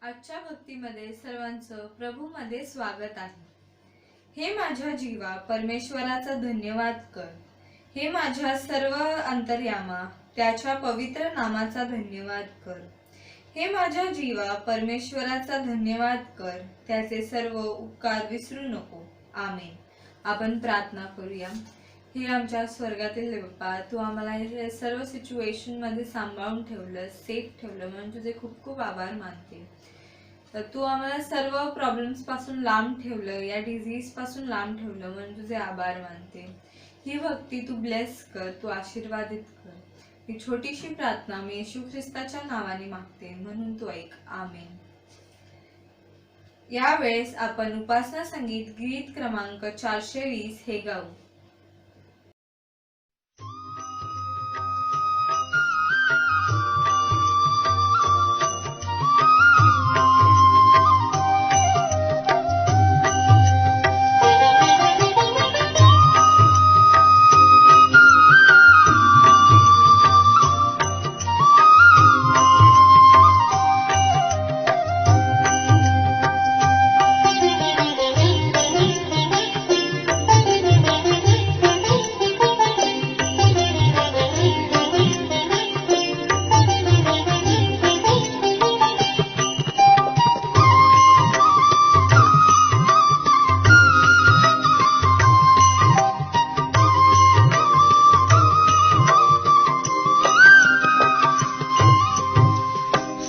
आजच्या भक्तीमध्ये सर्वांचं प्रभूमध्ये स्वागत आहे. हे माझ्या जीवा परमेश्वराचा धन्यवाद कर. हे माझ्या सर्व अंतर्यामा त्याच्या पवित्र नामाचा धन्यवाद कर. हे माझ्या जीवा परमेश्वराचा धन्यवाद कर. त्याचे सर्व उपकार विसरू नको. आमेन. आपण प्रार्थना करूया. हे आमच्या स्वर्गातील बाप्पा, तू आम्हाला हे सर्व सिच्युएशन मध्ये सांभाळून ठेवलं, सेफ ठेवलं, म्हणून तुझे खूप खूप आभार मानते. तर तू आम्हाला सर्व प्रॉब्लेम्स पासून लांब ठेवलं, या डिझीज पासून लांब ठेवलं, म्हणून तुझे आभार मानते. ही भक्ती तू ब्लेस कर, तू आशीर्वादित कर. ही छोटीशी प्रार्थना मी येशू ख्रिस्ताच्या नावाने मागते, म्हणून तू ऐक. आमेन. यावेळेस आपण उपासना संगीत गीत क्रमांक 420 हे गाऊ.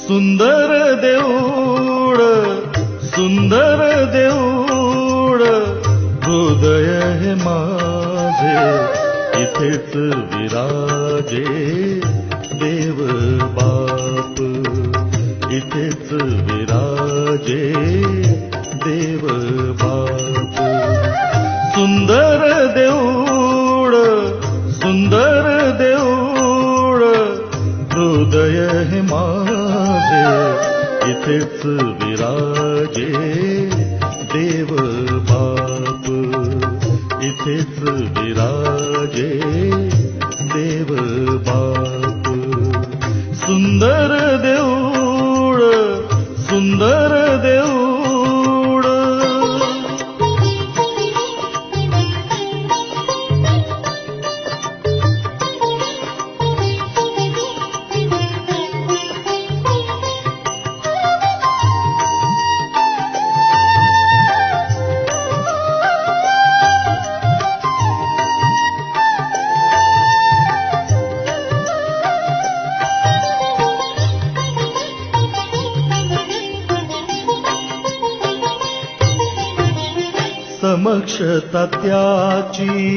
सुंदर देऊळ, सुंदर देऊळ, हृदय हे माझे इथेच विराजे. देव बाप इथेच विराजे. देव बाप. सुंदर देऊळ, सुंदर देऊळ, हृदय हे माझे इथेच विराजे. देव बाप इथेच विराजे. देव बाप. सुंदर देऊळ, सुंदर देऊळ. समक्षता त्याची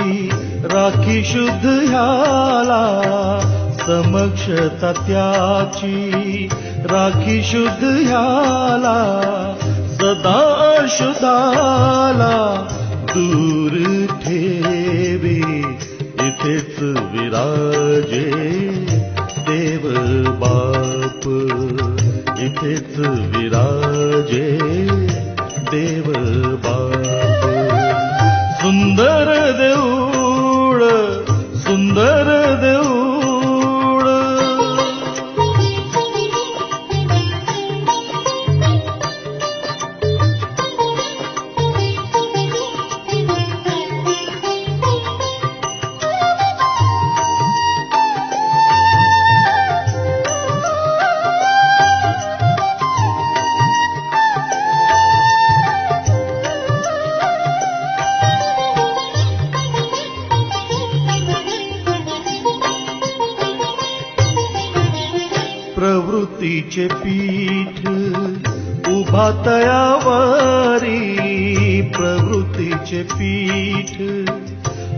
राखी शुद्ध ह्याला. समक्षता त्याची राखी शुद्ध ह्याला. सदा अशुद्धाला दूर ठेवी. इथेच विराजे. देव बाप इथेच विराजे. देव बाप. सुंदर देऊळ, सुंदर देऊळ. प्रवृत्तीचे पीठ उभा तयावरी. प्रवृत्तीचे पीठ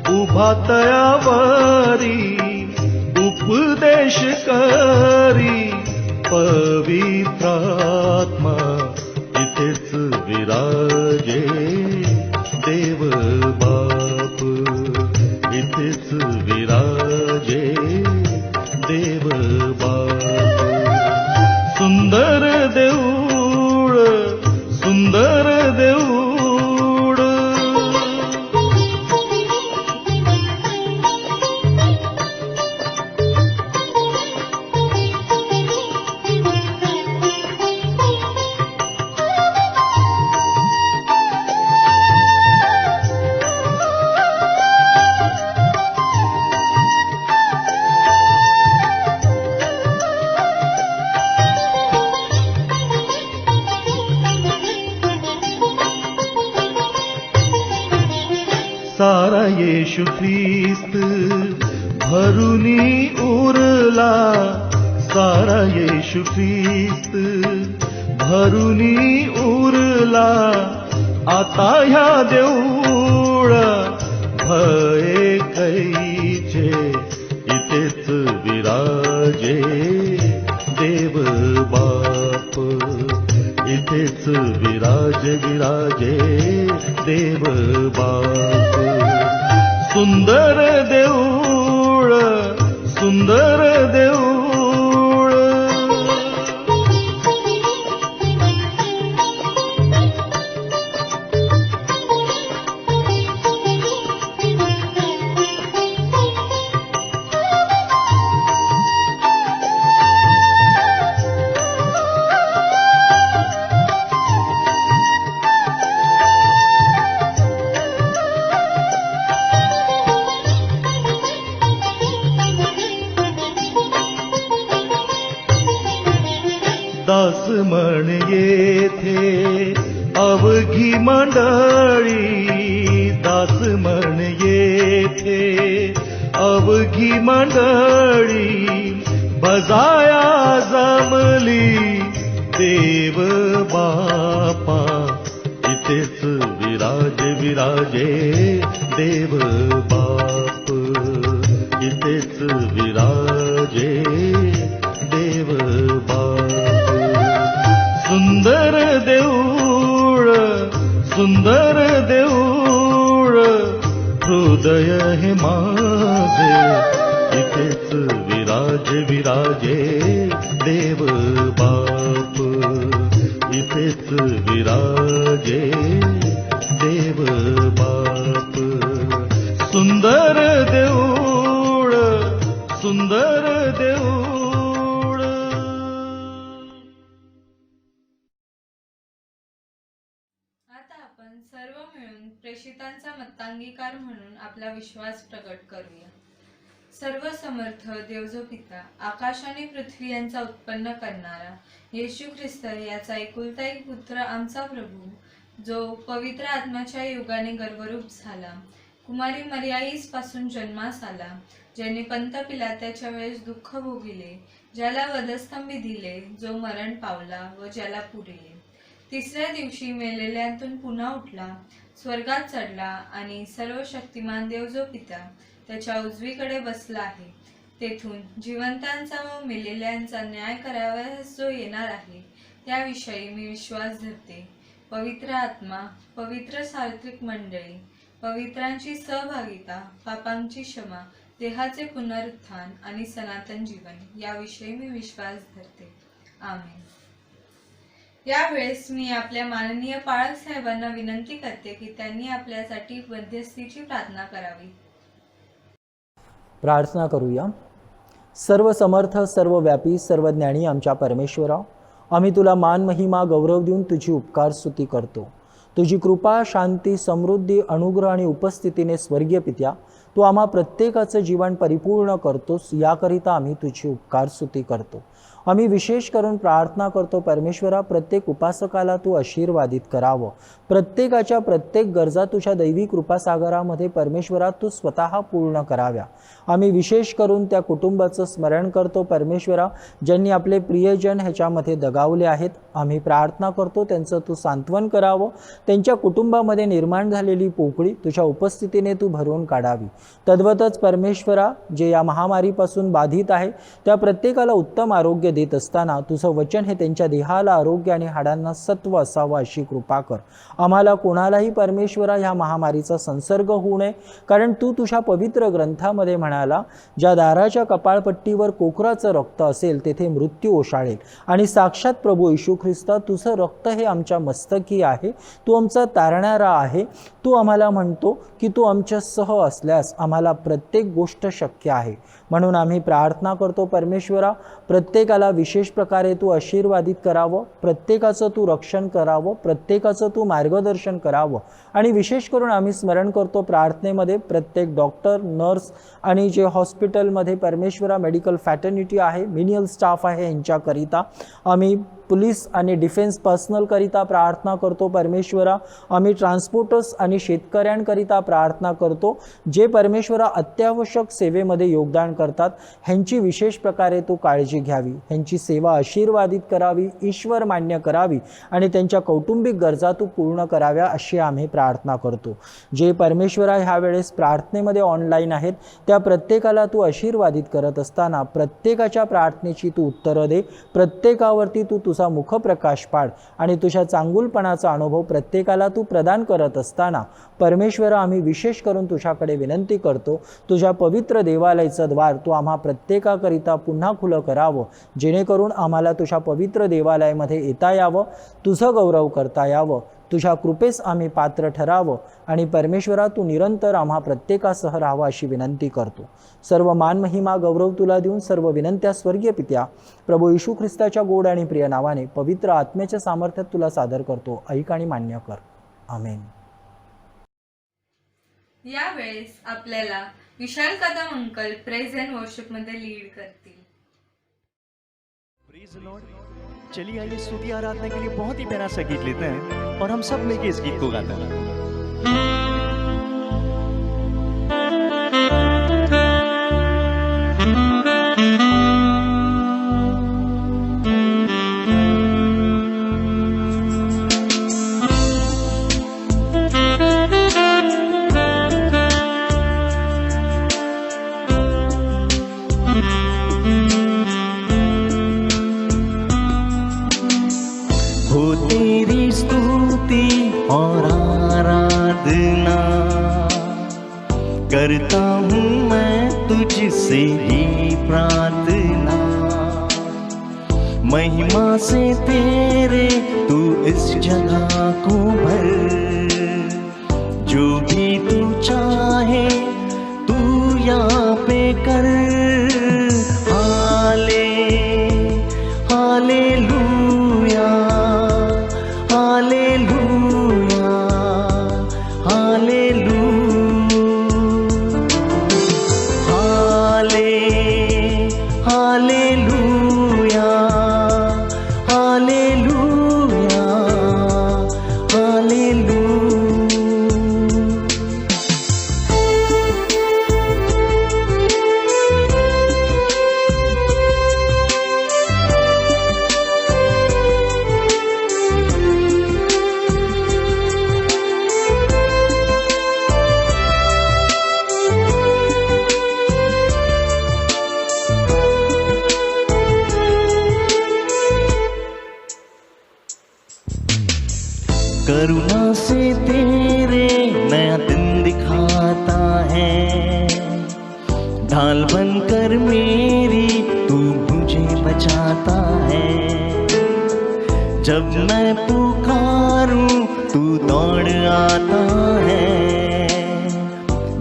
उभा तयावरी. उपदेश करी पवित्रात्मा इथेच विराजे. देव बाप इथेच विराजे. देव बाप. सुंदर देऊळ, सुंदर देऊळ. येशू ख्रिस्त भरुनी उरला सारा येशू ख्रिस्त भरुनी उरला आता ह्या देऊळ भये कैचे इथेच विराजे देव बाप इथेच विराजे देव बाप सुंदर देऊळ सुंदर देऊळ दास म्हण येथे अवघी मंडळी दास म्हण येथे अवघी मंडळी बजाया जमली देव बापा इथेच विराजे देव बाप इथेच विराजे देव बाप सुंदर देऊळ हृदय हे माझे इथेच विराजे देव बाप इथेच विराजे देव बाप सुंदर देऊळ आता आपण सर्व मिळून प्रेषितांचा मतांगीकार म्हणून आपला विश्वास प्रकट करूया. सर्व समर्थ देवजो पिता, आकाश आणि पृथ्वी यांचा उत्पन्न करणारा येशू ख्रिस्त याचा एकुलता एक पुत्र आमचा प्रभू, जो पवित्र आत्म्याच्या योगाने गर्भरूप झाला, कुमारी मरियाईस पासून जन्मास आला, ज्याने पंत पिलात्याच्या वेळेस दुःख भोगिले, ज्याला वधस्तंभी दिले, जो मरण पावला व ज्याला पुरिले, तिसऱ्या दिवशी मेलेल्यांतून पुन्हा उठला, स्वर्गात चढला आणि सर्व शक्तिमान देव जो पिता त्याच्या उजवीकडे बसला आहे, तेथून जिवंतांचा व मेलेल्यांचा न्याय करावयास जो येणार आहे, त्याविषयी मी विश्वास धरते. पवित्र आत्मा, पवित्र सार्वत्रिक मंडळी, पवित्रांची सहभागिता, पापांची क्षमा, देहाचे पुनरुत्थान आणि सनातन जीवन याविषयी मी विश्वास धरते. आमेन. यावेळेस मी आपल्या माननीय पाळक साहेबांना विनंती करते की त्यांनी आपल्यासाठी मध्यस्थीची प्रार्थना करावी. प्रार्थना करूया. सर्व समर्थ, सर्व व्यापी, सर्व ज्ञानी आमच्या परमेश्वरा, आम्ही तुला मान, महिमा, गौरव देऊन तुझी उपकार स्तुती करतो. तुझी कृपा, शांती, समृद्धी, अनुग्रह आणि उपस्थितीने स्वर्गीय पित्या तू आम्हा प्रत्येकाचं जीवन परिपूर्ण करतोस, याकरिता आम्ही तुझी उपकार स्तुती करतो. आम्ही विशेष करून प्रार्थना करतो परमेश्वरा, प्रत्येक उपासकाला तू आशीर्वादित करावं. प्रत्येकाच्या प्रत्येक गरजा तुझ्या दैवी कृपासागरामध्ये परमेश्वरा तू स्वतः पूर्ण कराव्या. आम्ही विशेष करून त्या कुटुंबाचं स्मरण करतो परमेश्वरा, ज्यांनी आपले प्रियजन ह्याच्यामध्ये दगावले आहेत. आम्ही प्रार्थना करतो त्यांचं तू सांत्वन करावं. त्यांच्या कुटुंबामध्ये निर्माण झालेली पोकळी तुझ्या उपस्थितीने तू भरून काढावी. तद्वतच परमेश्वरा, जे या महामारीपासून बाधित आहे त्या प्रत्येकाला उत्तम आरोग्य देत असताना तुझं वचन हे त्यांच्या देहाला आरोग्य आणि हाडांना सत्व असावं अशी कृपा कर. आम्हाला कोणालाही परमेश्वरा ह्या महामारीचा संसर्ग होऊ नये, कारण तू तुझ्या पवित्र ग्रंथामध्ये म्हणाला, ज्या दाराच्या कपाळपट्टीवर कोकराचं रक्त असेल तेथे मृत्यू ओशाळेल. आणि साक्षात प्रभू येशू ख्रिस्ता, तुझं रक्त हे आमच्या मस्तकी आहे. तू आमचा तारणारा आहे. तू आम्हाला म्हणतो की तू आमच्यासह असल्यास आम्हाला प्रत्येक गोष्ट शक्य आहे. म्हणून आम्ही प्रार्थना करतो परमेश्वरा, प्रत्येकाला विशेष प्रकारे तू आशीर्वादित करावं, प्रत्येकाचं तू रक्षण करावं, प्रत्येकाचं तू मार्गदर्शन करावं. आणि विशेष करून आम्ही स्मरण करतो प्रार्थनेमध्ये प्रत्येक डॉक्टर, नर्स आणि जे हॉस्पिटलमध्ये परमेश्वरा मेडिकल फॅटर्निटी आहे, मिनियल स्टाफ आहे, यांच्याकरिता आम्ही पोलीस आणि डिफेन्स पर्सनलकरिता प्रार्थना करतो परमेश्वरा. आम्ही ट्रान्सपोर्टर्स आणि आणि शेतकऱ्यांकरिता प्रार्थना करतो, जे परमेश्वरा अत्यावश्यक सेवेमध्ये योगदान करतात. ह्यांची विशेष प्रकारे तू काळजी घ्यावी, ह्यांची सेवा आशीर्वादित करावी, ईश्वर मान्य करावी आणि त्यांच्या कौटुंबिक गरजा तू पूर्ण कराव्या अशी आम्ही प्रार्थना करतो. जे परमेश्वरा ह्या वेळेस प्रार्थनेमध्ये ऑनलाईन आहेत त्या प्रत्येकाला तू आशीर्वादित करत असताना प्रत्येकाच्या प्रार्थनेची तू उत्तरं दे, प्रत्येकावरती तू तुझा मुखप्रकाश पाड आणि तुझ्या चांगुलपणाचा अनुभव प्रत्येकाला तू प्रदान करत असताना परमेश्वरा आम्ही विशेष करून तुझ्याकडे विनंती करतो, तुझ्या पवित्र देवालयाचं द्वार तू आम्हा प्रत्येकाकरिता पुन्हा खुलं करावं, जेणेकरून आम्हाला तुझ्या पवित्र देवालयामध्ये येता यावं, तुझं गौरव करता यावं, तुझ्या कृपेस आम्ही पात्र ठरावं आणि परमेश्वरा तू निरंतर आम्हा प्रत्येकासह राहावं अशी विनंती करतो. सर्व मान महिमा गौरव तुला देऊन सर्व विनंत्या स्वर्गीय पित्या प्रभू येशू ख्रिस्ताच्या गोड आणि प्रिय नावाने पवित्र आत्म्याच्या सामर्थ्यात तुला सादर करतो. ऐक आणि मान्य कर. आमेन. यावेळेस आपल्याला Vishal Kadam uncle praise and worship मध्ये लीड करतील. Praise the lord. चलिए आइए स्तुति आराधना के लिए बहुत ही प्यारा सा गीत लेते हैं और हम सब मिलकर इस गीत को गाते हैं. हो तेरी स्तुति और आराधना करता हूँ मैं तुझसे ही प्रार्थना. महिमा से तेरे तू इस जगह को भर, जो भी तू चाहे तू यहाँ पे कर. हाले हालेलुया हालेलुया हालेलुया हाले हालेलुया हालेलुया हालेलुया. करुणा से तेरे नया दिन दिखाता है, ढाल बनकर मेरी तू मुझे बचाता है. जब मैं पुकारूं तू दौड़ आता है,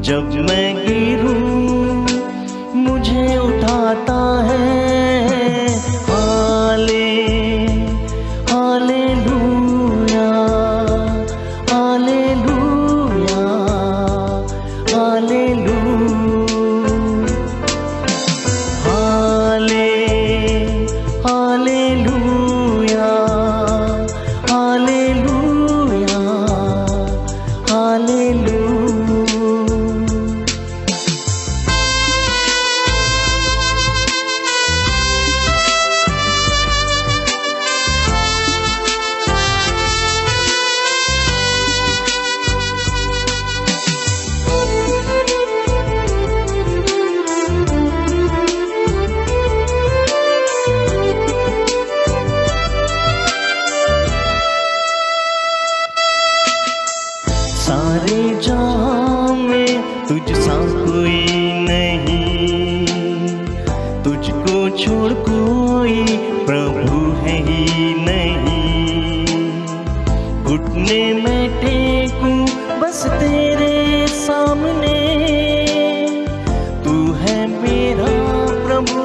जब मैं गिरूं मुझे उठाता है. हाले हालेलुया हालेलुया हालेलुया हाले हालेलुया हालेलुया हालेलुया. सारे जहां में तुझ सा कोई नहीं, तुझको छोड़ कोई प्रभु है ही नहीं. घुटने में टेकूं बस तेरे सामने, तू है मेरा प्रभु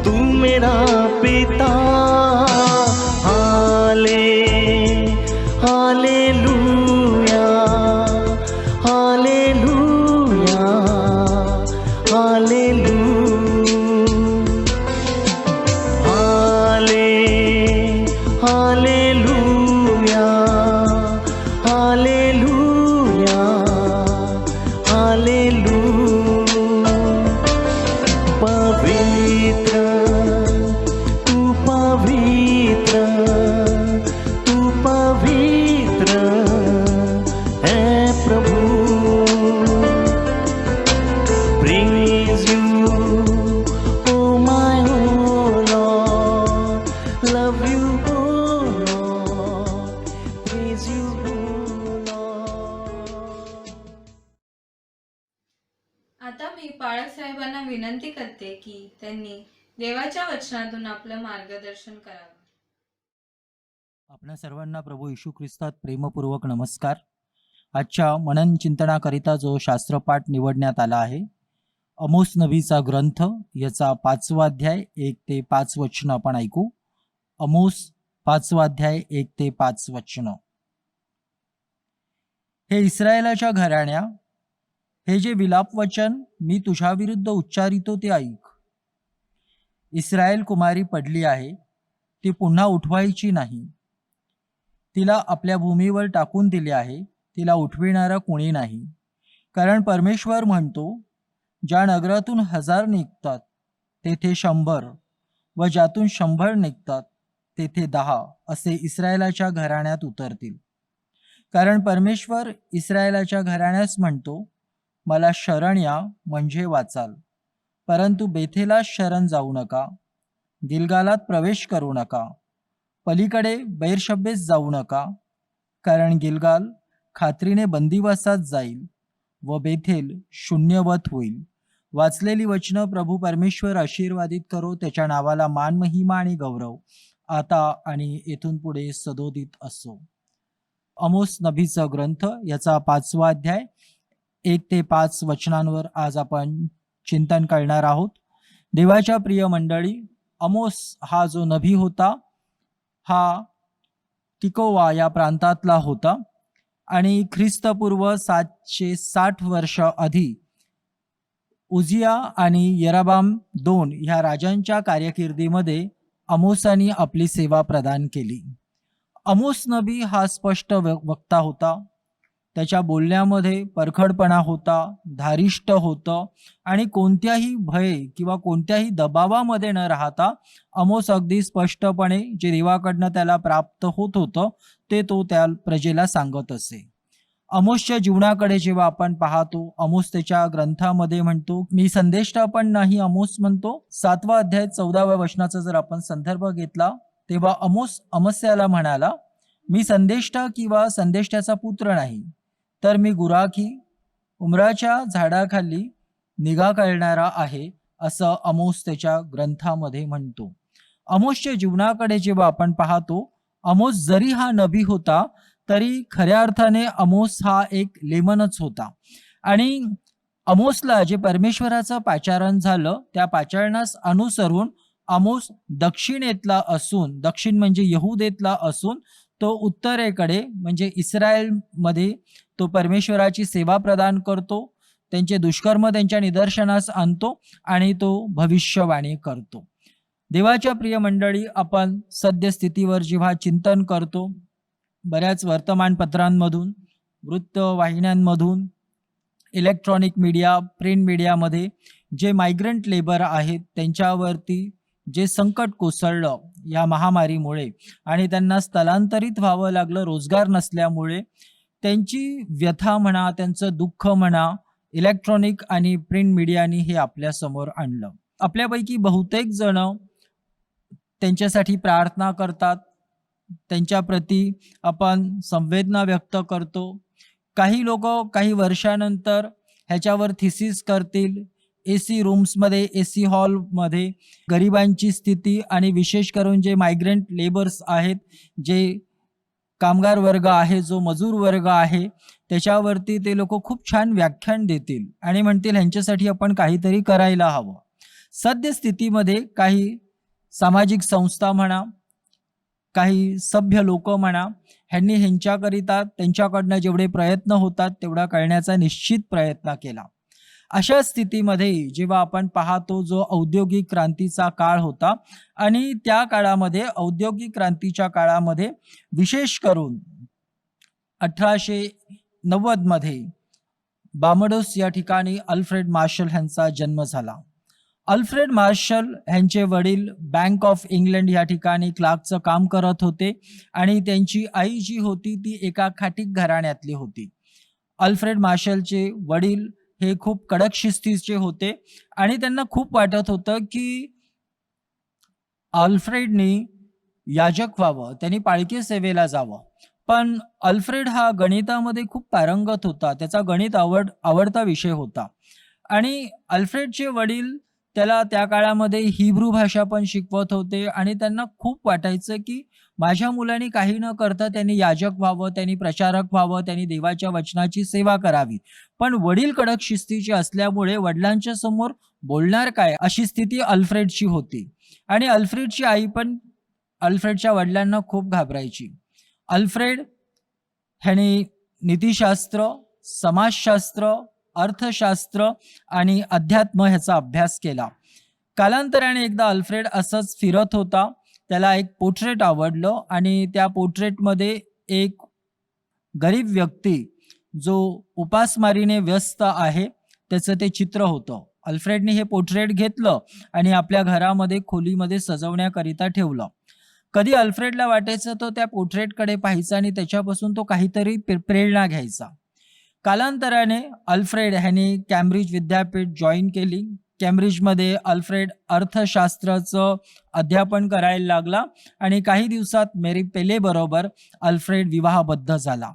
तू मेरा पिता. हाले हालेलुया हालेलुया हालेलुया हाले hallelujah hallelujah praise you, oh my oh Lord. Love you, oh Lord. Praise you, oh Lord. आता मी पाळक साहेबांना विनंती करते की त्यांनी देवाच्या वचनातून आपलं मार्गदर्शन करावं. आपणा सर्वांना प्रभू येशू ख्रिस्तात प्रेमपूर्वक नमस्कार. आजच्या मनन चिंतनाकरिता जो शास्त्रपाठ निवडण्यात आला आहे, आमोस नबीचा ग्रंथ याचा 5वा अध्याय 1 ते 5 वचन आपण ऐकू. आमोस 5वा अध्याय 1 ते 5 वचन. हे इस्रायलाच्या घराण्या, हे जे विलाप वचन मी तुझ्या विरुद्ध उच्चारितो ते ऐक. इस्रायल कुमारी पडली आहे, ती पुन्हा उठवायची नाही. तिला आपल्या भूमीवर टाकून दिले आहे, तिला उठविणारा कोणी नाही. कारण परमेश्वर म्हणतो, ज्या नगरातून 1000 निघतात तेथे 100, व ज्यातून 100 निघतात तेथे 10 असे इस्रायलाच्या घराण्यात उतरतील. कारण परमेश्वर इस्रायलाच्या घराण्यास म्हणतो, मला शरण या म्हणजे वाचाल. परंतु बेथेला शरण जाऊ नका, गिलगालात प्रवेश करू नका, पलीकडे बैरशब्बेस जाऊ नका. कारण गिलगाल खात्रीने बंदिवासात जाईल व बेथेल शून्यवत होईल. वाचलेली वचनं प्रभू परमेश्वर आशीर्वादित करो. त्याच्या नावाला मान, महिमा आणि गौरव आता आणि येथून पुढे सदोदित असो. आमोस नबीचा ग्रंथ याचा 5वा अध्याय 1 ते 5 वचनांवर आज आपण चिंतन करणार आहोत. देवाच्या प्रिय मंडळी, आमोस हा जो नबी होता हा तिकोवा या प्रांतातला होता आणि ख्रिस्तपूर्व 760 वर्ष आधी उजिया आणि यराबाम 2 ह्या राजांच्या कारकिर्दीमध्ये आमोसानी आपली सेवा प्रदान केली. आमोस नबी हा स्पष्ट वक्ता होता. त्याच्या बोलण्यामध्ये परखडपणा होता, धारिष्ट होतं आणि कोणत्याही भय किंवा कोणत्याही दबावामध्ये न राहता आमोस अगदी स्पष्टपणे जे देवाकडनं त्याला प्राप्त होत होतं ते तो त्या प्रजेला सांगत असे. आमोसच्या जीवनाकडे जेव्हा आपण पाहतो, आमोस त्याच्या ग्रंथामध्ये म्हणतो, मी संदेष्टा पण नाही आमोस म्हणतो. 7वा अध्याय 14व्या वचनाचा जर आपण संदर्भ घेतला तेव्हा आमोस अमस्याला म्हणाला, मी संदेष्टा किंवा संदेष्ट्याचा पुत्र नाही, तर मी गुराखी उमराच्या झाडाखाली निगा करणारा आहे, असं आमोस त्याच्या ग्रंथामध्ये म्हणतो. आमोसच्या जीवनाकडे जेव्हा आपण पाहतो, आमोस जरी हा नबी होता तरी खऱ्या अर्थाने आमोस हा एक लेमनच होता. आणि आमोसला जे परमेश्वराचं पाचारण झालं त्या पाचारणास अनुसरून आमोस दक्षिणेतला असून, दक्षिण म्हणजे यहूदेतला असून तो उत्तरेकडे म्हणजे इस्रायलमध्ये तो परमेश्वराची सेवा प्रदान करतो, त्यांचे दुष्कर्म त्यांच्या निदर्शनास आणतो आणि तो भविष्यवाणी करतो. देवाच्या प्रिय मंडळी, आपण सद्यस्थितीवर जेव्हा चिंतन करतो, बऱ्याच वर्तमानपत्रांमधून, वृत्तवाहिन्यांमधून, इलेक्ट्रॉनिक मीडिया, प्रिंट मीडियामध्ये जे मायग्रंट लेबर आहेत त्यांच्यावरती जे संकट कोसळलं या महामारीमुळे आणि त्यांना स्थलांतरित व्हावं लागलं रोजगार नसल्यामुळे, त्यांची व्यथा म्हणा, त्यांचं दुःख म्हणा, इलेक्ट्रॉनिक आणि प्रिंट मीडियानी हे आपल्यासमोर आणलं. आपल्यापैकी बहुतेक जण त्यांच्यासाठी प्रार्थना करतात, त्यांच्याप्रती आपण संवेदना व्यक्त करतो. काही लोक काही वर्षानंतर ह्याच्यावर थिसिस करतील. AC रूम्समध्ये, AC हॉलमध्ये गरिबांची स्थिती आणि विशेष करून जे मायग्रंट लेबर्स आहेत, जे कामगार वर्ग आहे, जो मजूर वर्ग आहे, त्याच्यावरती ते लोक खूप छान व्याख्यान देतील आणि म्हणतील ह्यांच्यासाठी आपण काहीतरी करायला हवं. सद्यस्थितीमध्ये काही सामाजिक संस्था म्हणा, काही सभ्य लोक म्हणा, ह्यांनी ह्यांच्याकरिता त्यांच्याकडनं जेवढे प्रयत्न होतात तेवढा करण्याचा निश्चित प्रयत्न केला. अशा स्थितीमध्ये जेव्हा आपण पाहतो, जो औद्योगिक क्रांतीचा काळ होता आणि त्या काळामध्ये, औद्योगिक क्रांतीच्या काळामध्ये विशेष करून 1890 मध्ये बार्बाडोस या ठिकाणी अल्फ्रेड मार्शल ह्यांचा जन्म झाला. अल्फ्रेड मार्शल ह्यांचे वडील बँक ऑफ इंग्लंड या ठिकाणी क्लार्कचं काम करत होते आणि त्यांची आई जी होती ती एका खाटीक घराण्यातली होती. अल्फ्रेड मार्शलचे वडील हे खूप कडक शिस्तीचे होते आणि त्यांना खूप वाटत होतं की अल्फ्रेडनी याजक व्हावं, त्यांनी पालखी सेवेला जावं. पण अल्फ्रेड हा गणितामध्ये खूप पारंगत होता, त्याचा गणित आवडता विषय होता आणि अल्फ्रेडचे वडील त्याला त्या काळामध्ये हिब्रू भाषा पण शिकवत होते आणि त्यांना खूप वाटायचं की माझ्या मुलाने काही न करता त्यांनी याजक व्हावं, त्यांनी प्रचारक व्हावं, त्यांनी देवाच्या वचनाची सेवा करावी. पण वडील कडक शिस्तीचे असल्यामुळे वडिलांच्या समोर बोलणार काय अशी स्थिती अल्फ्रेडची होती आणि अल्फ्रेडची आई पण अल्फ्रेडच्या वडिलांना खूप घाबरायची. अल्फ्रेड ह्याने नीतिशास्त्र, समाजशास्त्र, अर्थशास्त्र आणि अध्यात्म ह्याचा अभ्यास केला. कालांतराने एकदा अल्फ्रेड असंच फिरत होता, त्याला एक पोर्ट्रेट आवडलं आणि त्या पोर्ट्रेटमध्ये एक गरीब व्यक्ती जो उपासमारीने व्यस्त आहे त्याचं ते चित्र होतं. अल्फ्रेडने हे पोर्ट्रेट घेतलं आणि आपल्या घरामध्ये खोलीमध्ये सजवण्याकरिता ठेवलं. कधी अल्फ्रेडला वाटायचं तो त्या पोर्ट्रेटकडे पाहायचा आणि त्याच्यापासून तो काहीतरी प्रेरणा घ्यायचा. कालांतराने अल्फ्रेड ह्याने कॅम्ब्रिज विद्यापीठ जॉईन केली. कॅम्ब्रिजमध्ये अल्फ्रेड अर्थशास्त्राचं अध्यापन करायला लागला आणि काही दिवसात मेरी पेले बरोबर अल्फ्रेड विवाहबद्ध झाला.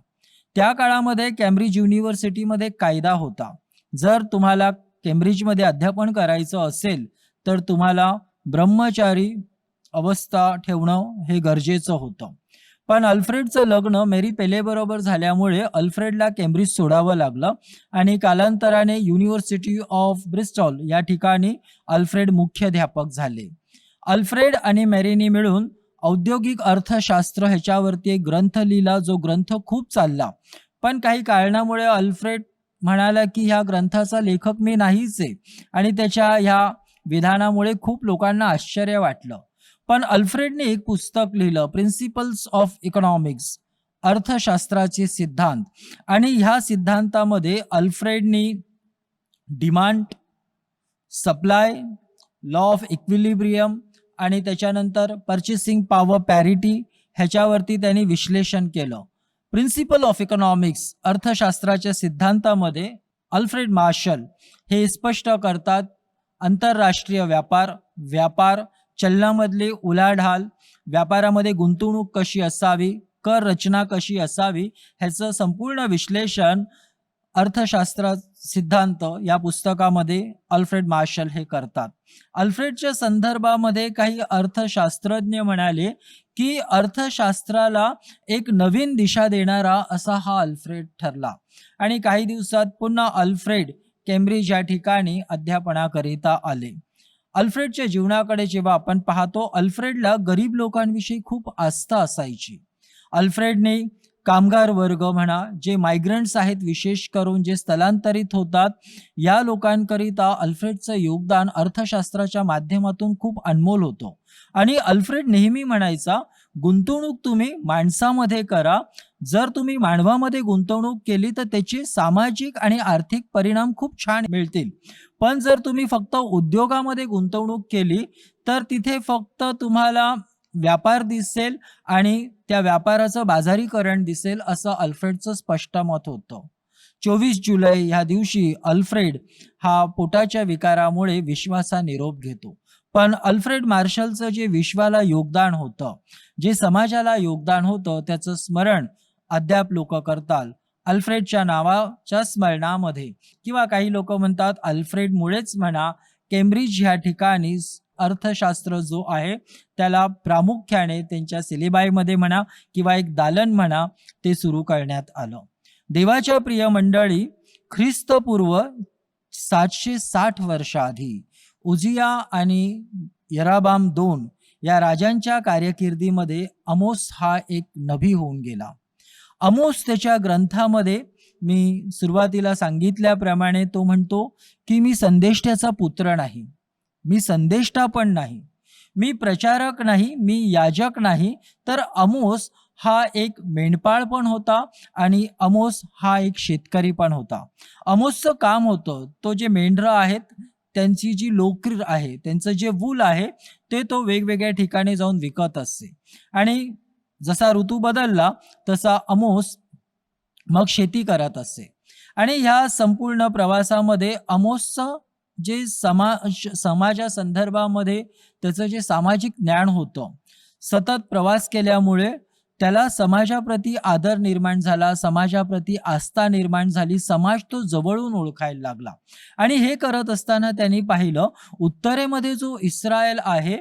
त्या काळामध्ये कॅम्ब्रिज युनिव्हर्सिटीमध्ये कायदा होता, जर तुम्हाला कॅम्ब्रिजमध्ये अध्यापन करायचं असेल तर तुम्हाला ब्रह्मचारी अवस्था ठेवणं हे गरजेचं होतं. पण अल्फ्रेडचं लग्न मेरी पेले बरोबर झाल्यामुळे अल्फ्रेडला कॅम्ब्रिज सोडावं लागलं आणि कालांतराने युनिव्हर्सिटी ऑफ ब्रिस्टॉल या ठिकाणी अल्फ्रेड मुख्याध्यापक झाले. अल्फ्रेड आणि मेरीनी मिळून औद्योगिक अर्थशास्त्र ह्याच्यावरती एक ग्रंथ लिहिला, जो ग्रंथ खूप चालला. पण काही कारणामुळे अल्फ्रेड म्हणाला की ह्या ग्रंथाचा लेखक मी नाहीच आहे आणि त्याच्या ह्या विधानामुळे खूप लोकांना आश्चर्य वाटलं. पण अल्फ्रेडने एक पुस्तक लिहिलं, प्रिन्सिपल्स ऑफ इकॉनॉमिक्स, अर्थशास्त्राचे सिद्धांत. आणि ह्या सिद्धांतामध्ये अल्फ्रेडनी demand, supply, law of equilibrium आणि त्याच्यानंतर पर्चेसिंग पॉवर पॅरिटी ह्याच्यावरती त्यांनी विश्लेषण केलं. प्रिन्सिपल ऑफ इकॉनॉमिक्स, अर्थशास्त्राच्या सिद्धांतामध्ये अल्फ्रेड मार्शल हे स्पष्ट करतात आंतरराष्ट्रीय व्यापार, चलनामधले उलाढाल, व्यापारामध्ये गुंतवणूक कशी असावी, कर रचना कशी असावी ह्याचं संपूर्ण विश्लेषण अर्थशास्त्र सिद्धांत या पुस्तकामध्ये अल्फ्रेड मार्शल हे करतात. अल्फ्रेडच्या संदर्भामध्ये काही अर्थशास्त्रज्ञ म्हणाले की अर्थशास्त्राला एक नवीन दिशा देणारा असा हा अल्फ्रेड ठरला आणि काही दिवसात पुन्हा अल्फ्रेड कॅम्ब्रिज या ठिकाणी अध्यापनाकरिता आले. अल्फ्रेडच्या जीवनाकडे जेव्हा आपण पाहतो, अल्फ्रेडला गरीब लोकांविषयी खूप आस्था असायची. अल्फ्रेडने कामगार वर्ग म्हणा, जे मायग्रंट्स आहेत, विशेष करून जे स्थलांतरित होतात, या लोकांकरिता अल्फ्रेडचं योगदान अर्थशास्त्राच्या माध्यमातून खूप अनमोल होतं. आणि अल्फ्रेड नेहमी म्हणायचा, गुंतवणूक तुम्ही माणसामध्ये करा. जर तुम्ही मानवामध्ये गुंतवणूक केली तर त्याचे सामाजिक आणि आर्थिक परिणाम खूप छान मिळतील. पण जर तुम्ही फक्त उद्योगामध्ये गुंतवणूक केली तर तिथे फक्त तुम्हाला व्यापार दिसेल आणि त्या व्यापाराचं बाजारीकरण दिसेल, असं अल्फ्रेडचं स्पष्ट मत होतं. 24 जुलै ह्या दिवशी अल्फ्रेड हा पोटाच्या विकारामुळे विश्वाचा निरोप घेतो. पण अल्फ्रेड मार्शलचं जे विश्वाला योगदान होतं, जे समाजाला योगदान होतं, त्याचं स्मरण अद्याप लोक करतात. अल्फ्रेडच्या नावाच्या स्मरणामध्ये, किंवा काही लोक म्हणतात अल्फ्रेडमुळेच म्हणा, कॅम्ब्रिज ह्या ठिकाणी अर्थशास्त्र जो आहे त्याला प्रामुख्याने त्यांच्या सिलेबाईमध्ये म्हणा किंवा एक दालन म्हणा ते सुरू करण्यात आलं. देवाच्या प्रिय मंडळी, ख्रिस्तपूर्व 760 वर्षाआधी उजिया आणि यराबाम 2 या राजांच्या कारकिर्दीमध्ये आमोस हा एक नबी होऊन गेला. आमोस त्याच्या ग्रंथामध्ये मी सुरुवातीला सांगितल्याप्रमाणे तो म्हणतो की मी संदेष्ट्याचा पुत्र नाही, मी संदेष्टा पण नाही, मी प्रचारक नाही, मी याजक नाही, तर आमोस हा एक मेंढपाळ पण होता आणि आमोस हा एक शेतकरी पण होता. आमोसचं काम होतं, तो जे मेंढरं आहेत त्यांची जी लोकर आहे, त्यांचं जे वूल आहे ते तो वेगवेगळ्या ठिकाणी जाऊन विकत असते. आणि जसा ऋतू बदलला तसा आमोस मग शेती करत असे. आणि ह्या संपूर्ण प्रवासामध्ये आमोसचं जे समाजासंदर्भामध्ये त्याचं जे सामाजिक ज्ञान होतं, सतत प्रवास केल्यामुळे त्याला समाजाप्रती आदर निर्माण झाला, समाजाप्रती आस्था निर्माण झाली, समाज तो जवळून ओळखायला लागला. आणि हे करत असताना त्यांनी पाहिलं उत्तरेमध्ये जो इस्रायल आहे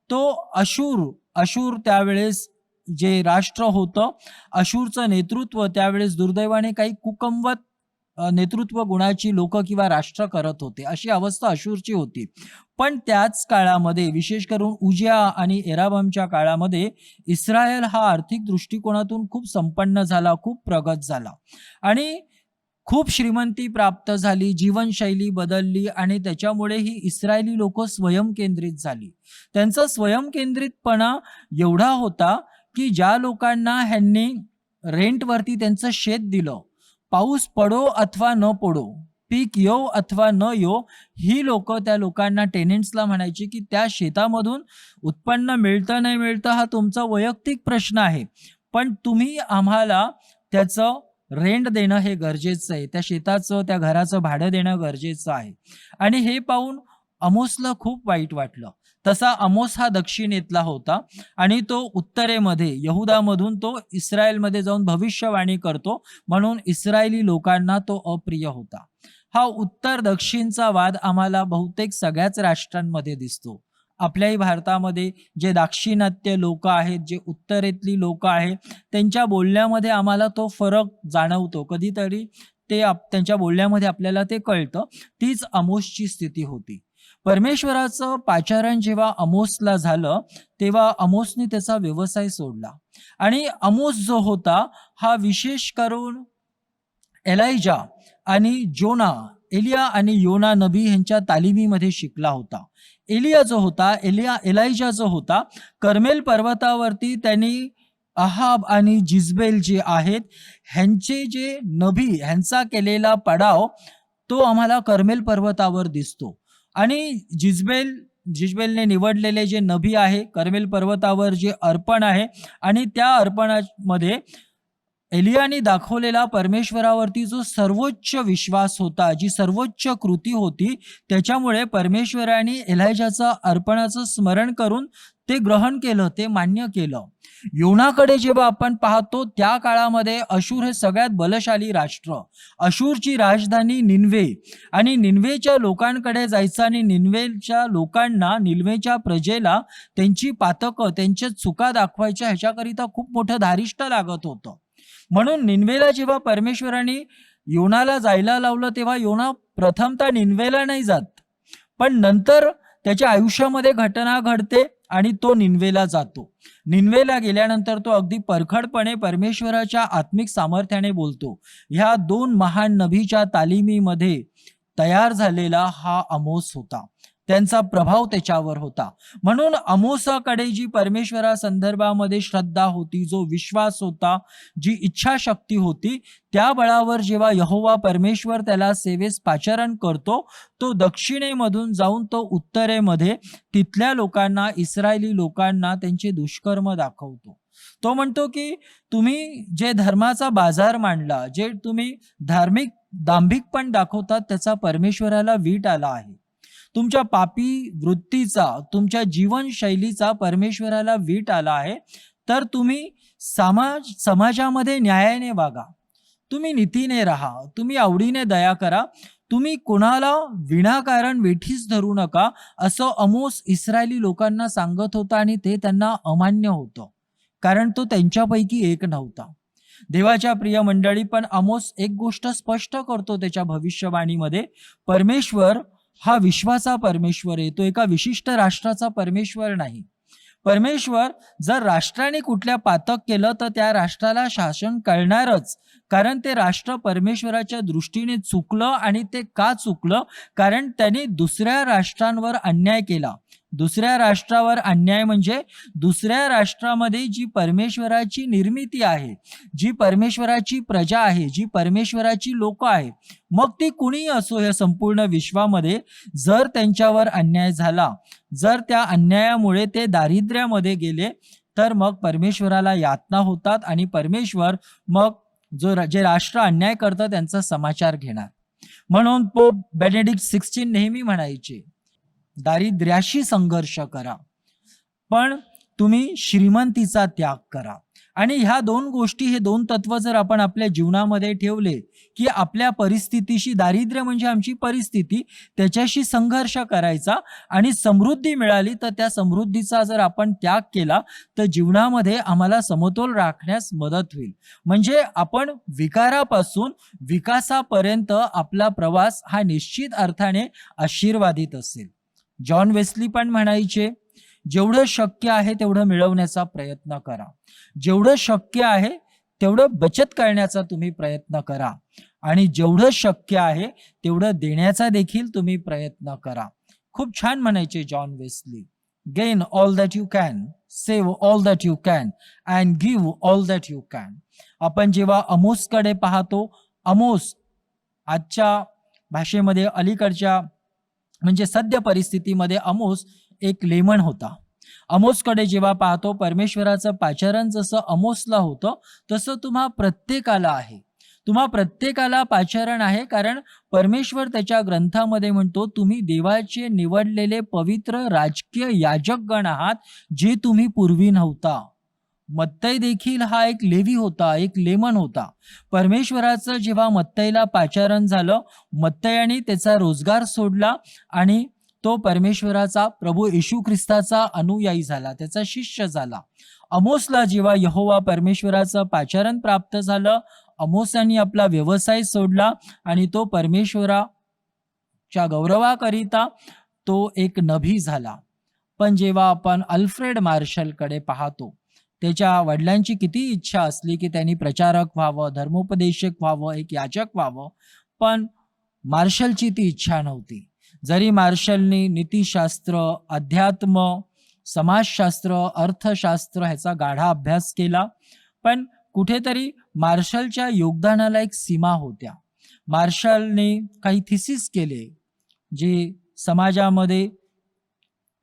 तो अशूर त्यावेळेस जे राष्ट्र होतं, अशूरचं नेतृत्व त्यावेळेस दुर्दैवाने काही कुकंवत नेतृत्व गुणाची लोक किंवा राष्ट्र करत होते, अशी अवस्था अशूरची होती. पण त्याच काळामध्ये विशेष करून उजिया आणि एराबामच्या काळामध्ये इस्रायल हा आर्थिक दृष्टिकोनातून खूप संपन्न झाला, खूप प्रगत झाला आणि खूप श्रीमंती प्राप्त झाली, जीवनशैली बदलली आणि त्याच्यामुळे ही इस्रायली लोक स्वयंकेंद्रित झाली. त्यांचा स्वयंकेंद्रितपणा एवढा होता की ज्या लोकांना ह्यांनी रेंटवरती त्यांचं शेत दिलं, पाऊस पडो अथवा न पडो, पीक येऊ अथवा न येऊ, ही लोक त्या लोकांना टेनेंट्सला म्हणायची की त्या शेतामधून उत्पन्न मिळतं नाही मिळतं हा तुमचा वैयक्तिक प्रश्न आहे, पण तुम्ही आम्हाला त्याचं रेंट देणं हे गरजेचं आहे, त्या शेताचं त्या घराचं भाडं देणं गरजेचं आहे. आणि हे पाहून आमोसला खूप वाईट वाटलं. तसा आमोस हा दक्षिणेतला होता आणि तो उत्तरेमध्ये यहुदामधून तो इस्रायलमध्ये जाऊन भविष्यवाणी करतो, म्हणून इस्रायली लोकांना तो अप्रिय होता. हा उत्तर दक्षिणचा वाद आम्हाला बहुतेक सगळ्याच राष्ट्रांमध्ये दिसतो. आपल्याही भारतामध्ये जे दाक्षिणात्य लोक आहेत, जे उत्तरेतली लोक आहेत, त्यांच्या बोलण्यामध्ये आम्हाला तो फरक जाणवतो. कधीतरी त्यांच्या बोलण्यामध्ये आपल्याला ते कळतं. तीच आमोसची स्थिती होती. परमेश्वराचं पाचारण जेव्हा आमोसला झालं तेव्हा आमोसने त्याचा व्यवसाय सोडला आणि आमोस जो होता हा विशेष करून एलिया आणि योना नबी यांच्या तालिमीमध्ये शिकला होता. एलिया जो होता कर्मेल पर्वतावरती त्यांनी अहाब आणि जिजबेल जे आहेत ह्यांचे जे नबी ह्यांचा केलेला पडाव तो आम्हाला कर्मेल पर्वतावर दिसतो. आणि जिजबेलने निवडलेले जे नबी आहे कर्मेल पर्वतावर जे अर्पण आहे आणि त्या अर्पणामध्ये एलियाने दाखवलेला परमेश्वरावरती जो सर्वोच्च विश्वास होता, जी सर्वोच्च कृती होती, त्याच्यामुळे परमेश्वराने एलियाच्या अर्पणाचं स्मरण करून ते ग्रहण केलं, ते मान्य केलं. योनाकडे जेव्हा आपण पाहतो त्या काळामध्ये अशूर हे सगळ्यात बलशाली राष्ट्र, अशूरची राजधानी निनवे आणि निनवेच्या लोकांकडे जायचं आणि निनवेच्या लोकांना, निनवेच्या प्रजेला त्यांची पातकं, त्यांच्या चुका दाखवायच्या ह्याच्याकरिता खूप मोठं धारिष्ट लागत होतं. म्हणून निनवेला जेव्हा परमेश्वराने योनाला जायला लावलं तेव्हा योना प्रथमतः निनवेला नाही जात, पण नंतर त्याच्या आयुष्यामध्ये घटना घडते आणि तो निनवेला जातो. निनवेला गेल्यानंतर तो अगदी परखडपणे परमेश्वराच्या आत्मिक सामर्थ्याने बोलतो. ह्या दोन महान नबीच्या तालिमीमध्ये तयार झालेला हा आमोस होता, त्यांचा प्रभाव त्याच्यावर होता. म्हणून आमोसाकडे जी परमेश्वरा संदर्भामध्ये श्रद्धा होती, जो विश्वास होता, जी इच्छाशक्ती होती, त्या बळावर जेव्हा यहोवा परमेश्वर त्याला सेवेस पाचारण करतो, तो दक्षिणेमधून जाऊन तो उत्तरेमध्ये तिथल्या लोकांना, इस्रायली लोकांना त्यांचे दुष्कर्म दाखवतो. तो म्हणतो की तुम्ही जे धर्माचा बाजार मांडला, जे तुम्ही दांभिकपण दाखवतात, त्याचा परमेश्वराला वीट आला आहे. तुमच्या पापी वृत्तीचा, तुमच्या जीवनशैलीचा परमेश्वराला वीट आला आहे. तर तुम्ही समाजामध्ये न्यायाने वागा, तुम्ही नीतीने राहा, तुम्ही आवडीने दया करा, तुम्ही कोणाला विनाकारण वेठीस धरू नका, असं आमोस इस्रायली लोकांना सांगत होता. आणि ते त्यांना अमान्य होतं, कारण तो त्यांच्यापैकी एक नव्हता. देवाच्या प्रिय मंडळी, पण आमोस एक गोष्ट स्पष्ट करतो त्याच्या भविष्यवाणीमध्ये, परमेश्वर हा विश्वाचा परमेश्वर आहे, तो एका विशिष्ट राष्ट्राचा परमेश्वर नाही. परमेश्वर जर राष्ट्राने कुठल्या पातक केलं तर त्या राष्ट्राला शासन कळणारच, कारण ते राष्ट्र परमेश्वराच्या दृष्टीने चुकलं. आणि ते का चुकलं? कारण त्याने दुसऱ्या राष्ट्रांवर अन्याय केला. दुसऱ्या राष्ट्रावर अन्याय म्हणजे दुसऱ्या राष्ट्रामध्ये जी परमेश्वराची निर्मिती आहे, जी परमेश्वराची प्रजा आहे, जी परमेश्वराची लोक आहे, मग ती कुणीही असो या संपूर्ण विश्वामध्ये, जर त्यांच्यावर अन्याय झाला, जर त्या अन्यायामुळे ते दारिद्र्यामध्ये गेले, तर मग परमेश्वराला यातना होतात आणि परमेश्वर मग जे राष्ट्र अन्याय करतं त्यांचा समाचार घेणार. म्हणून पोप बेनेडिक्ट 16 नेहमी म्हणायचे, दारिद्र्याशी संघर्ष करा, पण तुम्ही श्रीमंतीचा त्याग करा. आणि ह्या दोन गोष्टी, हे दोन तत्व जर आपण आपल्या जीवनामध्ये ठेवले, की आपल्या परिस्थितीशी, दारिद्र्य म्हणजे आमची परिस्थिती, त्याच्याशी संघर्ष करायचा, आणि समृद्धी मिळाली तर त्या समृद्धीचा जर आपण त्याग केला तर जीवनामध्ये आम्हाला समतोल राखण्यास मदत होईल. म्हणजे आपण विकारापासून विकासापर्यंत आपला प्रवास हा निश्चित अर्थाने आशीर्वादित असेल. जॉन वेस्ली पण म्हणायचे, जेवढं शक्य आहे तेवढं मिळवण्याचा प्रयत्न करा, जेवढं शक्य आहे तेवढं बचत करण्याचा तुम्ही प्रयत्न करा, आणि जेवढं शक्य आहे तेवढं देण्याचा देखील तुम्ही प्रयत्न करा. खूप छान म्हणायचे John Wesley, gain all that you can, save all that you can, and give all that you can. आपण जेव्हा आमोसकडे पाहतो, आमोस आजच्या भाषेमध्ये, अलीकडच्या म्हणजे सद्य परिस्थितीमध्ये आमोस एक लेमन होता. आमोसकडे जेव्हा पाहतो, परमेश्वराचं पाचारण जसं आमोसला होतं तसं तुम्हा प्रत्येकाला आहे. तुम्हा प्रत्येकाला पाचारण आहे, कारण परमेश्वर त्याच्या ग्रंथामध्ये म्हणतो, तुम्ही देवाचे निवडलेले पवित्र राजकीय याजकगण आहात, जे तुम्ही पूर्वी नव्हता. मत्तई देखील हा एक लेवी होता, एक लेमन होता. परमेश्वराचं जेव्हा मत्तईला पाचारण झालं, मत्तयाने त्याचा रोजगार सोडला आणि तो परमेश्वराचा, प्रभू येशू ख्रिस्ताचा अनुयायी झाला, त्याचा शिष्य झाला. आमोसला जेव्हा यहोवा परमेश्वराचं पाचारण प्राप्त झालं, आमोसाने आपला व्यवसाय सोडला आणि तो परमेश्वराच्या गौरवाकरिता तो एक नभी झाला. पण जेव्हा आपण अल्फ्रेड मार्शलकडे पाहतो, त्याच्या वडिलांची किती इच्छा असली की त्यांनी प्रचारक व्हावं, धर्मोपदेशक व्हावं, एक याजक व्हावं, पण मार्शलची ती इच्छा नव्हती. जरी मार्शलने नीतिशास्त्र, अध्यात्म, समाजशास्त्र, अर्थशास्त्र ह्याचा गाढा अभ्यास केला, पण कुठेतरी मार्शलच्या योगदानाला एक सीमा होत्या. मार्शलने काही थिसिस केले, जे समाजामध्ये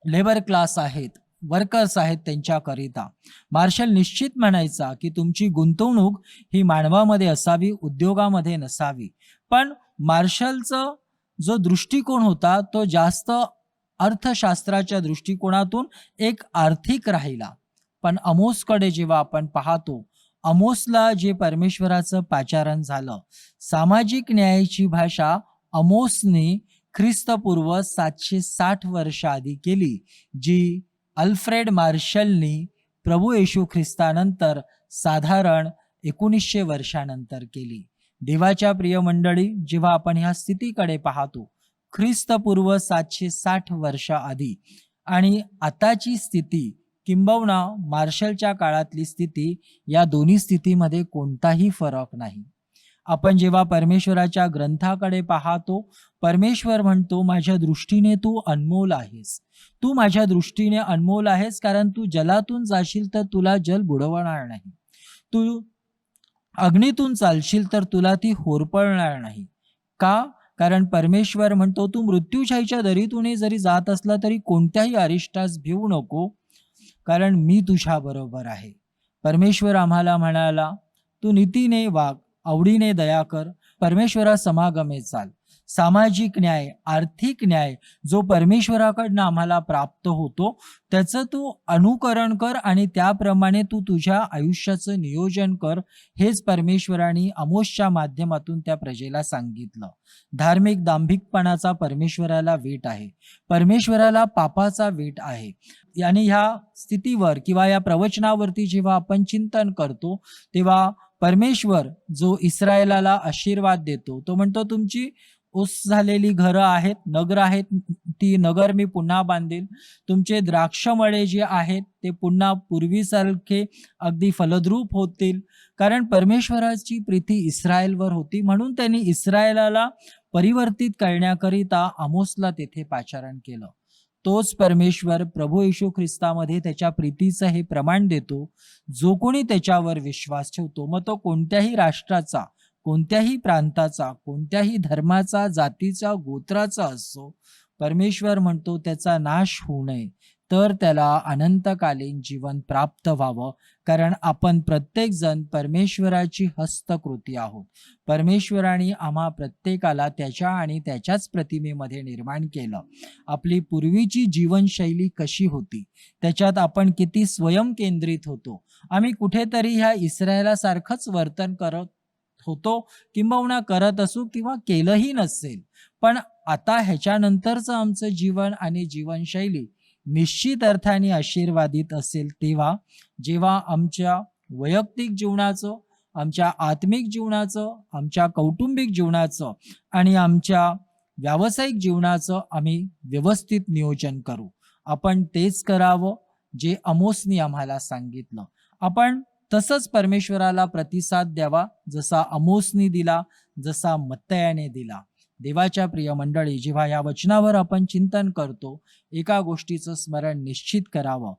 लेबर क्लास आहेत, वर्कर्स आहेत, त्यांच्याकरिता. मार्शल निश्चित म्हणायचा की तुमची गुंतवणूक ही मानवामध्ये असावी, उद्योगामध्ये नसावी. पण मार्शलचं जो दृष्टिकोन होता तो जास्त अर्थशास्त्राच्या दृष्टिकोनातून एक आर्थिक राहिला. पण आमोसकडे जेव्हा आपण पाहतो, आमोसला जे परमेश्वराचं पाचारण झालं, सामाजिक न्यायाची भाषा आमोसने ख्रिस्तपूर्व 760 वर्ष आधी केली, जी अल्फ्रेड मार्शलनी प्रभू येशू ख्रिस्तानंतर साधारण 1900 वर्षानंतर केली. देवाच्या प्रिय मंडळी, जेव्हा आपण ह्या स्थितीकडे पाहतो, ख्रिस्तपूर्व 760 वर्ष आधी आणि आताची स्थिती, किंबहुना मार्शलच्या काळातली स्थिती, या दोन्ही स्थितीमध्ये कोणताही फरक नाही. आपण जेव्हा परमेश्वराच्या ग्रंथाकडे पाहतो, परमेश्वर म्हणतो, माझ्या दृष्टीने तू अनमोल आहेस, तू माझ्या दृष्टीने अनमोल आहेस, कारण तू जलातून जाशील तर तुला जल बुडवणार नाही, तू अग्नीतून चालशील तर तुला ती होरपळणार नाही. का? कारण परमेश्वर म्हणतो, तू मृत्यूछाईच्या दरीतून जरी जात असला तरी कोणत्याही अरिष्टास भिवू नको, कारण मी तुझ्या बरोबर आहे. परमेश्वर आम्हाला म्हणाला, तू नीतीने वाग, आवडीने दया कर, परमेश्वरा समागमे चाल. सामाजिक न्याय, आर्थिक न्याय जो परमेश्वराकडनं आम्हाला प्राप्त होतो, त्याचं तू अनुकरण कर आणि त्याप्रमाणे तू तुझ्या आयुष्याचं नियोजन कर. हेच परमेश्वराने आमोसच्या माध्यमातून त्या प्रजेला सांगितलं. धार्मिक दांभिकपणाचा परमेश्वराला वेट आहे, परमेश्वराला पापाचा वेट आहे. आणि ह्या स्थितीवर किंवा या प्रवचनावरती जेव्हा आपण चिंतन करतो, तेव्हा परमेश्वर जो इस्रायलाला आशीर्वाद देतो, तो म्हणतो, तुमची उस झालेली घरं आहेत, नगर आहेत, ती नगर मी पुन्हा बांधेल. तुमचे द्राक्षमळे जे आहेत ते पुन्हा पूर्वीसारखे अगदी फलद्रूप होतील. कारण परमेश्वराची प्रीती इस्रायलवर होती, म्हणून त्यांनी इस्रायलाला परिवर्तित करण्याकरिता आमोसला तेथे पाचारण केलं. तोच परमेश्वर प्रभू येशू ख्रिस्तामध्ये त्याच्या प्रीतीचं हे प्रमाण देतो. जो कोणी त्याच्यावर विश्वास ठेवतो, मग तो कोणत्याही राष्ट्राचा, कोणत्याही प्रांताचा, कोणत्याही धर्माचा, जातीचा, गोत्राचा असो, परमेश्वर म्हणतो त्याचा नाश होऊ नये, तर त्याला अनंतकालीन जीवन प्राप्त व्हावं. कारण आपण प्रत्येकजण परमेश्वराची हस्तकृती आहोत. परमेश्वराने आम्हा प्रत्येकाला त्याच्या आणि त्याच्याच प्रतिमेमध्ये निर्माण केलं. आपली पूर्वीची जीवनशैली कशी होती, त्याच्यात आपण किती स्वयंकेंद्रित होतो. आम्ही कुठेतरी ह्या इस्रायलासारखंच वर्तन करत होतो, किंबहुना करत असू किंवा केलंही नसेल. पण आता ह्याच्यानंतरचं आमचं जीवन आणि जीवनशैली निश्चित अर्थाने आशीर्वादित असेल तेव्हा, जेव्हा आमच्या वैयक्तिक जीवनाचं, आमच्या आत्मिक जीवनाचं, आमच्या कौटुंबिक जीवनाचं आणि आमच्या व्यावसायिक जीवनाचं आम्ही व्यवस्थित नियोजन करू. आपण तेच करावं जे आमोसनी आम्हाला सांगितलं. आपण तसंच परमेश्वराला प्रतिसाद द्यावा, जसा आमोसनी दिला, जसा मत्तयाने दिला. देवाच्या प्रिय मंडळी, जेव्हा या वचनावर आपण चिंतन करतो, एका गोष्टीचं स्मरण निश्चित करावं.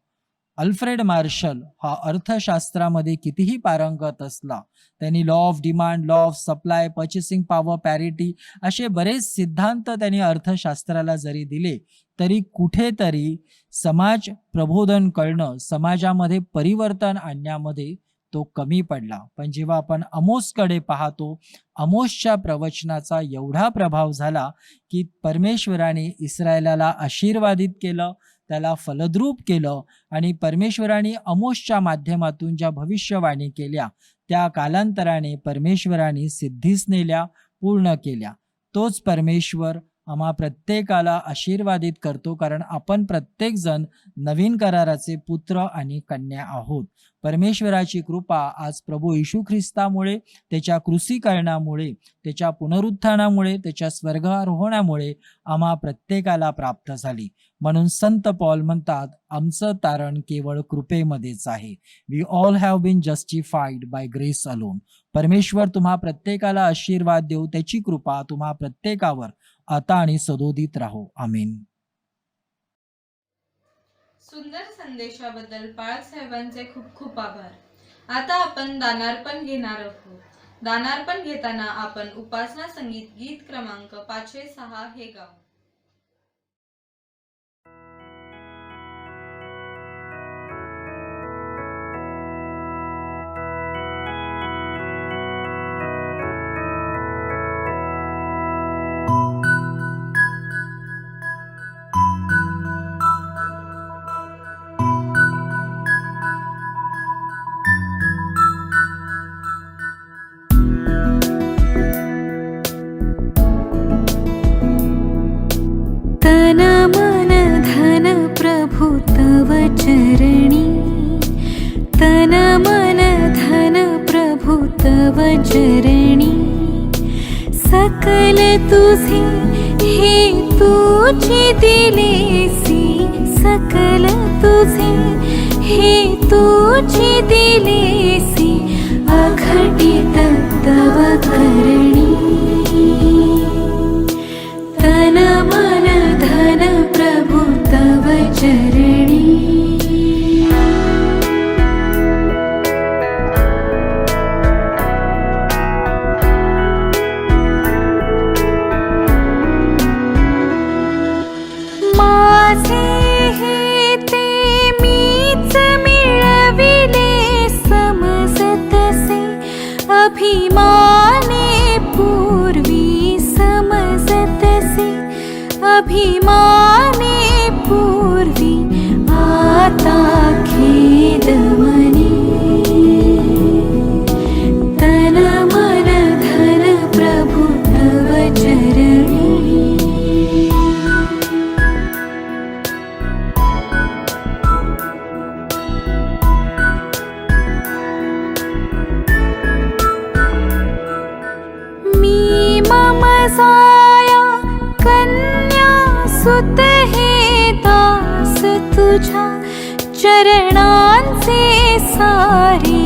अल्फ्रेड मार्शल हा अर्थशास्त्रामध्ये कितीही पारंगत असला, त्यांनी law of demand, law of supply, purchasing power, parity असे बरेच सिद्धांत त्यांनी अर्थशास्त्राला जरी दिले, तरी कुठेतरी समाज प्रबोधन करणं, समाजामध्ये परिवर्तन आणण्यामध्ये तो कमी पडला. पण जेव्हा आपण आमोसकडे पाहतो, आमोसच्या प्रवचनाचा एवढा प्रभाव झाला की परमेश्वराने इस्रायलाला आशीर्वादित केलं, त्याला फलद्रूप केलं आणि परमेश्वराने आमोसच्या माध्यमातून ज्या भविष्यवाणी केल्या त्या कालांतराने परमेश्वराने सिद्धीस नेल्या, पूर्ण केल्या. तोच परमेश्वर आम्हा प्रत्येकाला आशीर्वादित करतो, कारण आपण प्रत्येकजण नवीन कराराचे पुत्र आणि कन्या आहोत. परमेश्वराची कृपा आज प्रभू येशू ख्रिस्तामुळे, त्याच्या क्रूसीकरणामुळे, त्याच्या पुनरुत्थानामुळे, त्याच्या स्वर्गारोहणामुळे आम्हा प्रत्येकाला प्राप्त झाली. म्हणून संत पॉल म्हणतात, आमचं तारण केवळ कृपेमध्येच आहे. We all have been justified by grace alone. परमेश्वर तुम्हा प्रत्येकाला आशीर्वाद देऊ, त्याची कृपा तुम्हा प्रत्येकावर आता आणि सदोदित राहो. आमेन. सुंदर संदेशाबद्दल बाळासाहेबांचे खूप खूप आभार. आता आपण दानार्पण घेणार आहोत. दानार्पण घेताना आपण उपासना संगीत गीत क्रमांक 506 हे गाऊ. तन मन धन प्रभु तव चरणी, तन मन धन प्रभु तव चरणी. सकल तुझे हे तुझे दिलेसी, सकल तुझे हे तुझे दिलेसी. अघटित तव करणी, तन मन धन प्रभु तव चरणी. माझे हे ते मीच मिळविले, समजतसे अभिमाने पूर्वी, समजतसे अभिमाने पूर्वी. आता खेद मनी, तन मन धन प्रभु तव चरणी. मी मम जाया कन्या सुत हे दास तुझ्या चरणांचे सारे,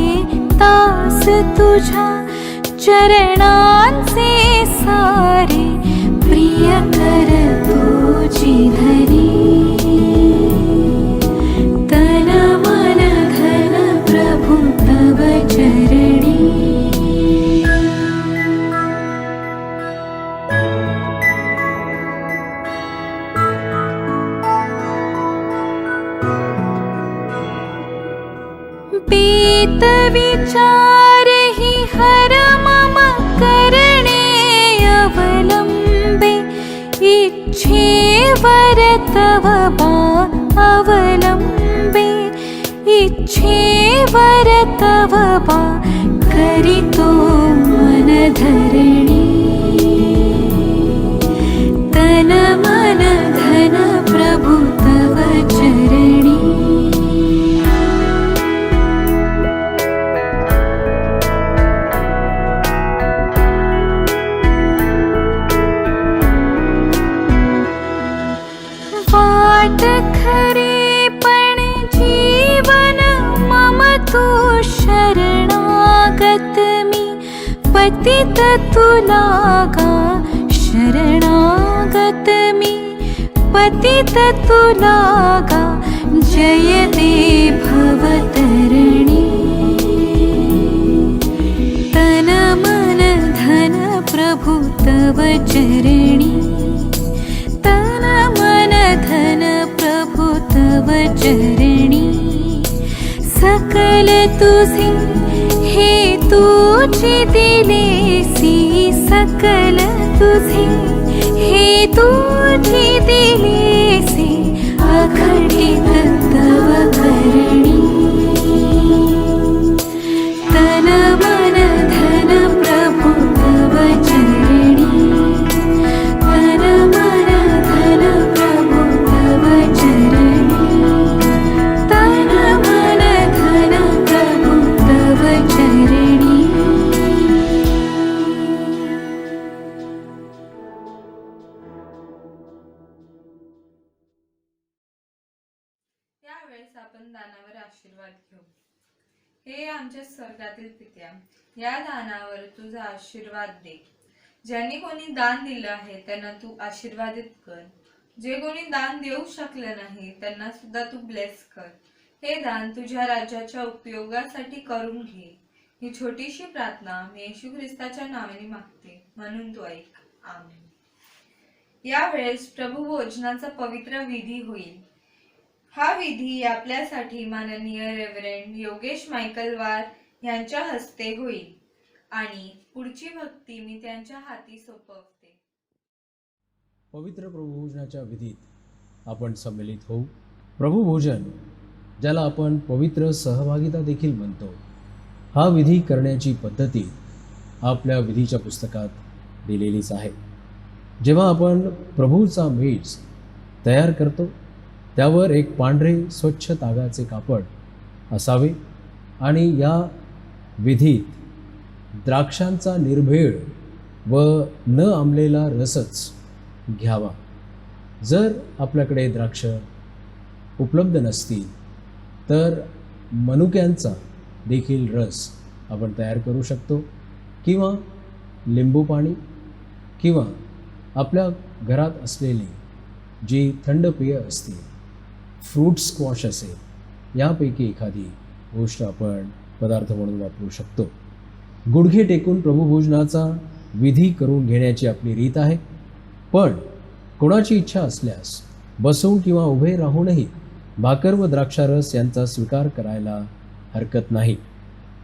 दास तुझ्या चरणांचे सारे. प्रिय कर तुझी धनी, तन मन धन प्रभु तव चरणी. हित विचार हि हर मम करणे अवलंबे इच्छेवर तव अवलंबे इच्छेवर तव करितो मन धरणी तन मन धन प्रभु तव चरणी वाट खरे पण जीवन मम तू शरणागत मी पतित तुलागा शरणागत मी पतित तुलागा जय दे भवतरणी तन मन धन प्रभु तव चरणी तन मन धन प्रभु तव चरणी सकल तुझे हे तुझी दिलेसी सकल तुझे हे तुझी दिलेसी अघटित तव करणी तन मन धन प्रभु तव चरणी तन मन धन प्रभु तव चरणी तन मन धन प्रभु तव चरणी त्यावेळेस आपण दानावर आशीर्वाद घेऊ. हे आमच्या स्वर्गातील पित्या, या दानावर तुझा आशीर्वाद दे. ज्यांनी कोणी दान दिलं आहे त्यांना तू आशीर्वादित कर. जे कोणी दान देऊ शकले नाही त्यांना सुद्धा तू ब्लेस कर. हे दान तुझ्या राज्याच्या उपयोगासाठी करून घे. ही छोटीशी प्रार्थना मी येशू ख्रिस्ताच्या नावाने मागते, म्हणून तू ऐक. आमेन. यावेळेस प्रभू भोजनाचा पवित्र विधी होईल. हा विधी आपल्यासाठी माननीय रेव्हरंड योगेश मायकल वार यांच्या हस्ते होईल आणि पुढची भक्ती मी त्यांच्या हाती सोपवते. पवित्र प्रभुभोजनाच्या विधीत आपण सम्मिलित होऊ. प्रभुभोजन, ज्याला आपण पवित्र सहभागिता देखील म्हणतो, हा विधी करण्याची पद्धती आपल्या विधीच्या पुस्तकात दिलेलीच आहे. जेव्हा आपण प्रभूचा मेज तयार करतो त्यावर एक पांढरे स्वच्छ तागाचे कापड असावे आणि या विधीत द्राक्षांचा निर्भेळ व न आंबलेला रसच घ्यावा. जर आपल्याकडे द्राक्ष उपलब्ध नसतील तर मनुक्यांचा देखील रस आपण तयार करू शकतो किंवा लिंबू पाणी किंवा आपल्या घरात असलेली जी थंड पेय असतील, फ्रूट स्क्वॉश असेल, यापैकी एखादी गोष्ट आपण पदार्थ म्हणून वापरू शकतो. गुडघे टेकून प्रभुभोजनाचा विधी करून घेण्याची आपली रीत आहे. पण कोणाची इच्छा असल्यास बसून किंवा उभे राहूनही भाकर व द्राक्षारस यांचा स्वीकार करायला हरकत नाही.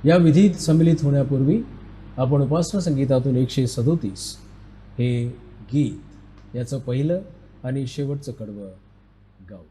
या विधीत सम्मिलित होण्यापूर्वी आपण उपासना संगीतातून 137 हे गीत याचं पहिलं आणि शेवटचं कडवं गाऊ.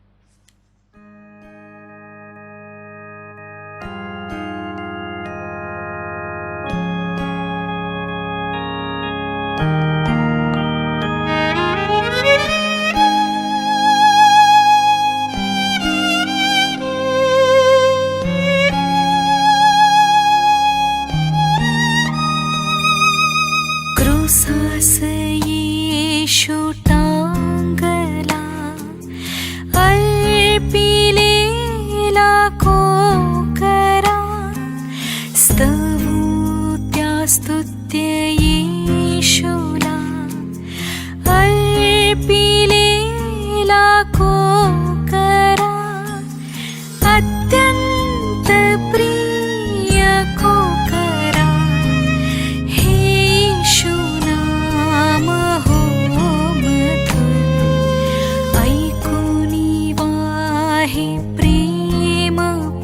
क्रूसास येशू टांगला, अर्पिलेला कोकरा, स्तवू त्या स्तुत्य येशूला, अर्पिलेला कोकरा, अत्यंत प्रिय कोकरा, हे येशू नाम हो मधुर, ऐकूनी वाहे प्रेमपूर,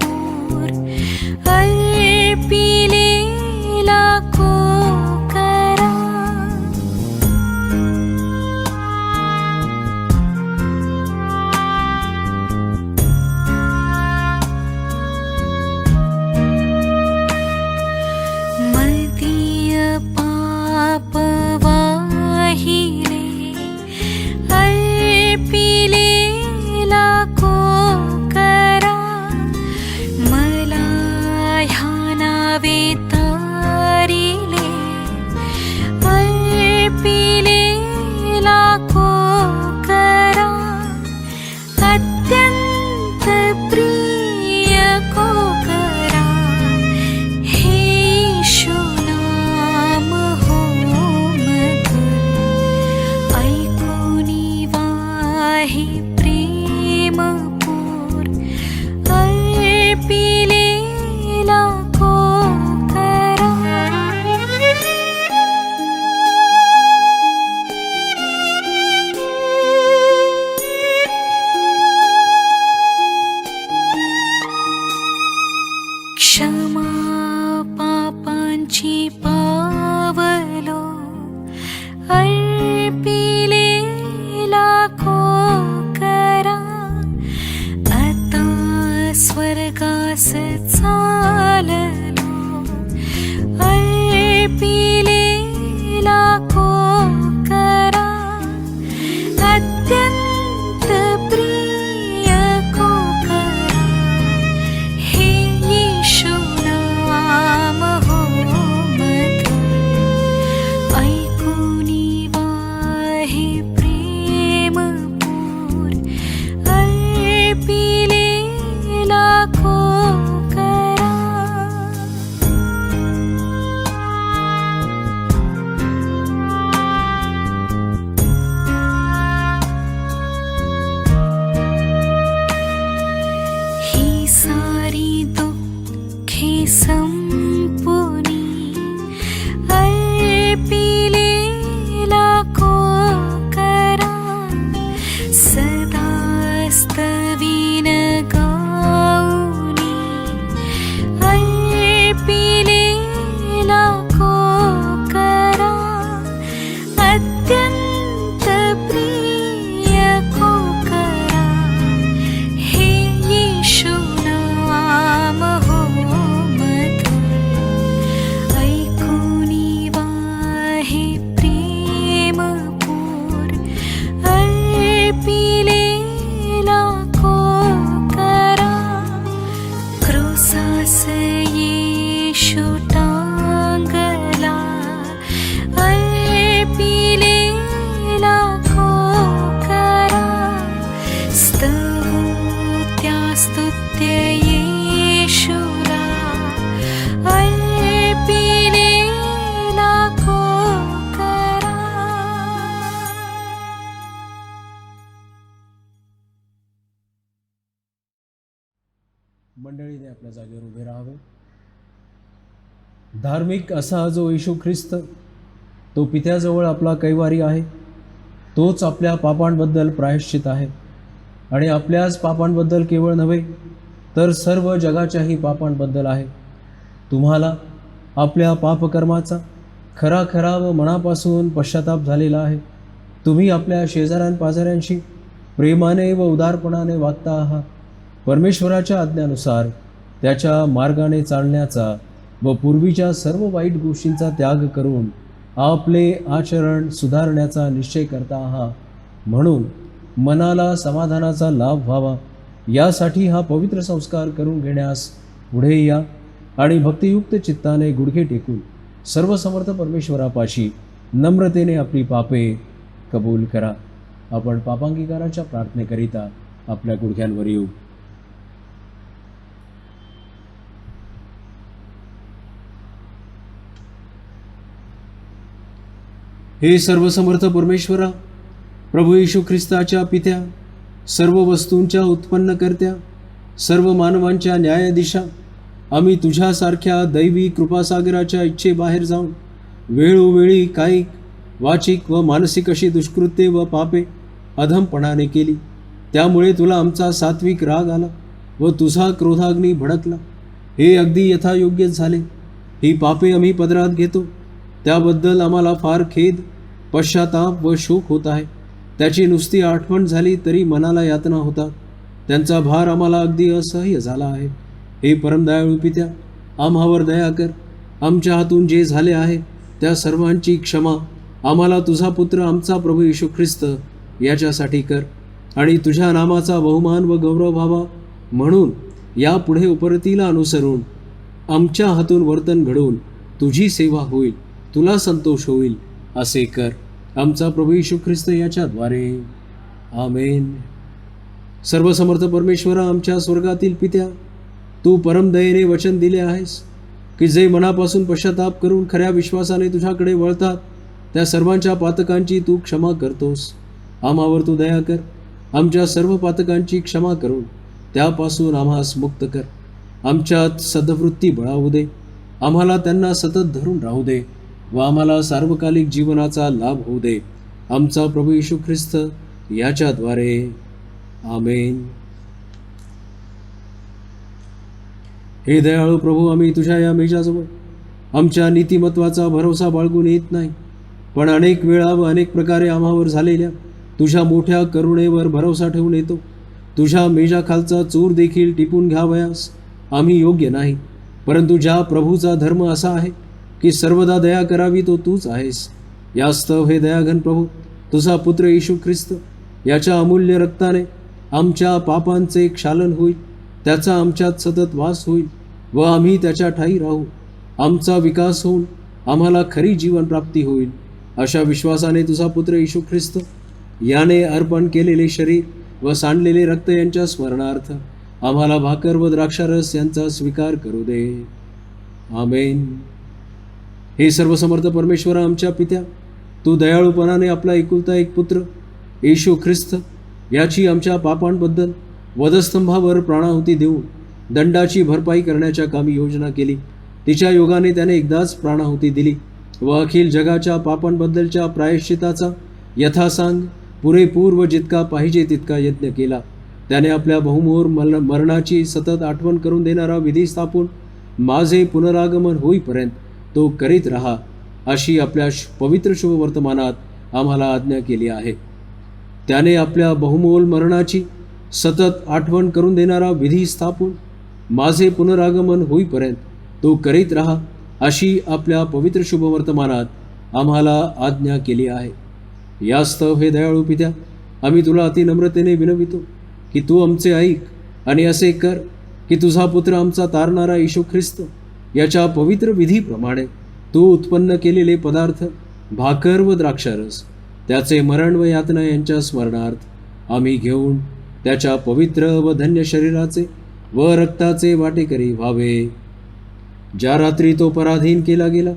स्वर्गास चाललो अर्पिलेला को करा अत्यंत प्रिय को करा हे येशू नाम हो मधुर ऐकुनी वाहे प्रेमपूर अर्पिलेला को करा ही सारी दुःखे संपुनी अर्पिलेला को करा सदा स्तवीन गाऊनी अर्पिलेला को करा अत्यंत प्रिय को करा हे येशू नाम हो मधुर ऐकुनी वाहे प्रेमपूर अर्पिलेला को करा क्रूसास येशू टांगला अर्पिलेला को करा स्तवू त्या स्तुत्य येशूला अर्पिलेला को करा. मंडळीने आपल्या जागेवर उभे राहावे. धार्मिक असा जो येशू ख्रिस्त तो पित्याजवळ आपला कैवारी आहे, तोच आपल्या पापांबद्दल प्रायश्चित आहे आणि आपल्याच पापांबद्दल केवळ नव्हे तर सर्व जगाच्याही पापांबद्दल आहे. तुम्हाला आपल्या पापकर्माचा खरा खरा व मनापासून पश्चाताप झालेला आहे. तुम्ही आपल्या शेजाऱ्यांपाजाऱ्यांशी प्रेमाने व उदारपणाने वागता आहात. परमेश्वराच्या आज्ञानुसार त्याच्या मार्गाने चालण्याचा व पूर्वीच्या सर्व वाईट गोष्टींचा त्याग करून आपले आचरण सुधारण्याचा निश्चय करता आहात. म्हणून मनाला समाधानाचा लाभ व्हावा यासाठी हा पवित्र संस्कार करून घेण्यास पुढे या आणि भक्तियुक्त चित्ताने गुडघे टेकून सर्वसमर्थ परमेश्वरापाशी नम्रतेने आपली पापे कबूल करा. आपण पापांगीकाराच्या प्रार्थनेकरिता आपल्या गुडघ्यांवर येऊ. हे सर्वसमर्थ परमेश्वरा, प्रभू येशू ख्रिस्ताच्या पित्या, सर्व वस्तूंच्या उत्पन्नकर्त्या, सर्व मानवांच्या न्यायाधीशा, आम्ही तुझ्यासारख्या दैवी कृपासागराच्या इच्छेबाहेर जाऊन वेळोवेळी कायिक, वाचिक व मानसिक अशी दुष्कृत्ये व पापे अधमपणाने केली. त्यामुळे तुला आमचा सात्विक राग आला व तुझा क्रोधाग्नी भडकला. हे अगदी यथायोग्य झाले. ही पापे आम्ही पदरात घेतो. त्याबद्दल आम्हाला फार खेद, पश्चाताप व शोक होत आहे. त्याची नुसती आठवण झाली तरी मनाला यातना होतात. त्यांचा भार आम्हाला अगदी असह्य झाला आहे. हे परमदयाळू पित्या, आम्हावर दया कर. आमच्या हातून जे झाले आहे त्या सर्वांची क्षमा आम्हाला तुझा पुत्र आमचा प्रभू येशू ख्रिस्त याच्यासाठी कर आणि तुझ्या नामाचा बहुमान व गौरव व्हावा म्हणून यापुढे उपरतीला अनुसरून आमच्या हातून वर्तन घडवून तुझी सेवा होईल, तुला संतोष होईल असे कर. आमचा प्रभू येशू ख्रिस्त याच्याद्वारे. आमेन. सर्वसमर्थ परमेश्वरा, आमच्या स्वर्गातील पित्या, तू परमदयेने वचन दिले आहेस की जे मनापासून पश्चाताप करून खऱ्या विश्वासाने तुझ्याकडे वळतात त्या सर्वांच्या पातकांची तू क्षमा करतोस. आम्हावर तू दया कर. आमच्या सर्व पातकांची क्षमा करून त्यापासून आम्हास मुक्त कर. आमच्यात सद्वृत्ती बळावू दे. आम्हाला त्यांना सतत धरून राहू दे व आम्हाला सार्वकालिक जीवनाचा लाभ होऊ दे. आमचा प्रभू येशू ख्रिस्त याच्याद्वारे. आमेन. हे दयाळू प्रभू, आम्ही तुझ्या या मेजाजवळ आमच्या नीतिमत्वाचा भरोसा बाळगून येत नाही, पण अनेक वेळा व अनेक प्रकारे आम्हावर झालेल्या तुझ्या मोठ्या करुणेवर भरोसा ठेवून येतो. तुझ्या मेजाखालचा चोर देखील टिपून घ्यावयास आम्ही योग्य नाही, परंतु ज्या प्रभूचा धर्म असा आहे की सर्वदा दया करावी तो तूच आहेस, यास्तव हे दयाघन प्रभू, तुझा पुत्र येशू ख्रिस्त याच्या अमूल्य रक्ताने आमच्या पापांचे क्षालन होईल, त्याचा आमच्यात सतत वास होईल व आम्ही त्याच्या ठायी राहू. आमचा विकास होऊन आम्हाला खरी जीवन प्राप्ती होईल. अशा विश्वासाने तुझा पुत्र येशू ख्रिस्त याने अर्पण केलेले शरीर व सांडलेले रक्त यांच्या स्मरणार्थ आम्हाला भाकर व द्राक्षारस यांचा स्वीकार करू दे. आमेन. हे सर्वसमर्थ परमेश्वरा आमच्या पित्या, तू दयाळूपणाने आपला एकुलता एक पुत्र येशू ख्रिस्त याची आमच्या पापांबद्दल वधस्तंभावर प्राणाहुती देऊन दंडाची भरपाई करण्याच्या कामी योजना केली. तिच्या योगाने त्याने एकदाच प्राणाहुती दिली व अखिल जगाच्या पापांबद्दलच्या प्रायश्चिताचा यथासांग पुरेपूर व जितका पाहिजे तितका यत्न केला. त्याने आपल्या बहुमोर मरणाची सतत आठवण करून देणारा विधी स्थापून माझे पुनरागमन होईपर्यंत तो करीत राहा, अशी आपल्या पवित्र शुभवर्तमानात आम्हाला आज्ञा केली आहे. त्याने आपल्या बहुमोल मरणाची सतत आठवण करून देणारा विधी स्थापून माझे पुनरागमन होईपर्यंत तो करीत राहा, अशी आपल्या पवित्र शुभवर्तमानात आम्हाला आज्ञा केली आहे. यास्तव हे दयाळू पित्या, आम्ही तुला अतिनम्रतेने विनवितो की तू आमचे ऐक आणि असे कर की तुझा पुत्र आमचा तारणारा येशू ख्रिस्त याच्या पवित्र विधीप्रमाणे तू उत्पन्न केलेले पदार्थ भाकर व द्राक्षारस त्याचे मरण व यातना यांच्या स्मरणार्थ आम्ही घेऊन त्याच्या पवित्र व धन्य शरीराचे व रक्ताचे वाटेकरी व्हावे. ज्या रात्री तो पराधीन केला गेला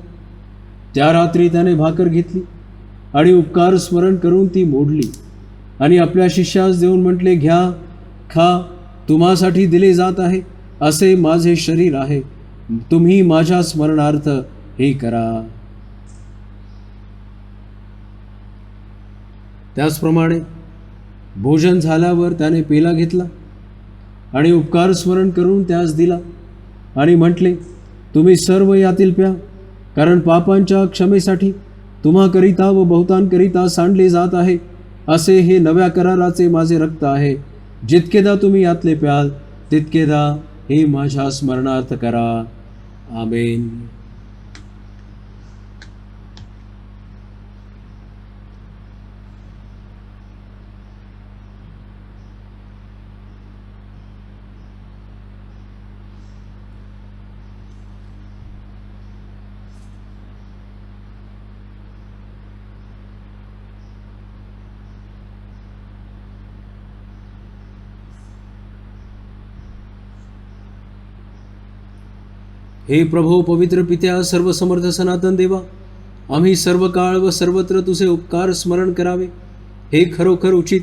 त्या रात्री त्याने भाकर घेतली आणि उपकार स्मरण करून ती मोडली आणि आपल्या शिष्यास देऊन म्हटले, घ्या, खा, तुम्हासाठी दिले जात आहे, असे माझे शरीर आहे, तुम्ही माझ्या स्मरणार्थ हे करा. त्याचप्रमाणे भोजन झाल्यावर त्याने पेला घेतला आणि उपकार स्मरण करून त्यास दिला आणि म्हटले, तुम्ही सर्व यातील प्या, कारण पापांच्या क्षमेसाठी तुम्हाकरिता व बहुतांकरिता सांडले जात आहे, असे हे नव्या कराराचे माझे रक्त आहे. जितकेदा तुम्ही यातले प्याल तितकेदा हे माझ्या स्मरणार्थ करा. आमेन. हे प्रभो पवित्र पित्या, सर्व समर्थ सनातन देवा, आम्ही सर्व काळ व सर्वत्र तुझे उपकार स्मरण करावे हे खरोखर उचित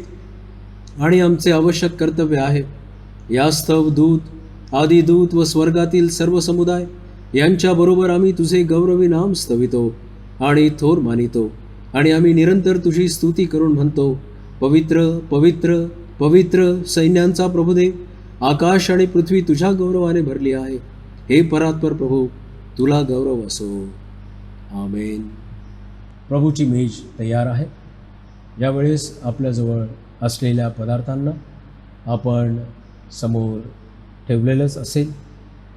आणि आमचे आवश्यक कर्तव्य आहे. यास्तव दूत, आदिदूत व स्वर्गातील सर्व समुदाय यांच्याबरोबर आम्ही तुझे गौरवी नाम स्तवितो आणि थोर मानितो आणि आम्ही निरंतर तुझी स्तुती करून म्हणतो, पवित्र पवित्र पवित्र सैन्यांचा प्रभुदेव, आकाश आणि पृथ्वी तुझ्या गौरवाने भरली आहे. हे परात्पर प्रभू, तुला गौरव असो. आमेन. प्रभूची मेज तयार आहे. यावेळेस आपल्याजवळ असलेल्या पदार्थांना आपण समोर ठेवलेलंच असेल.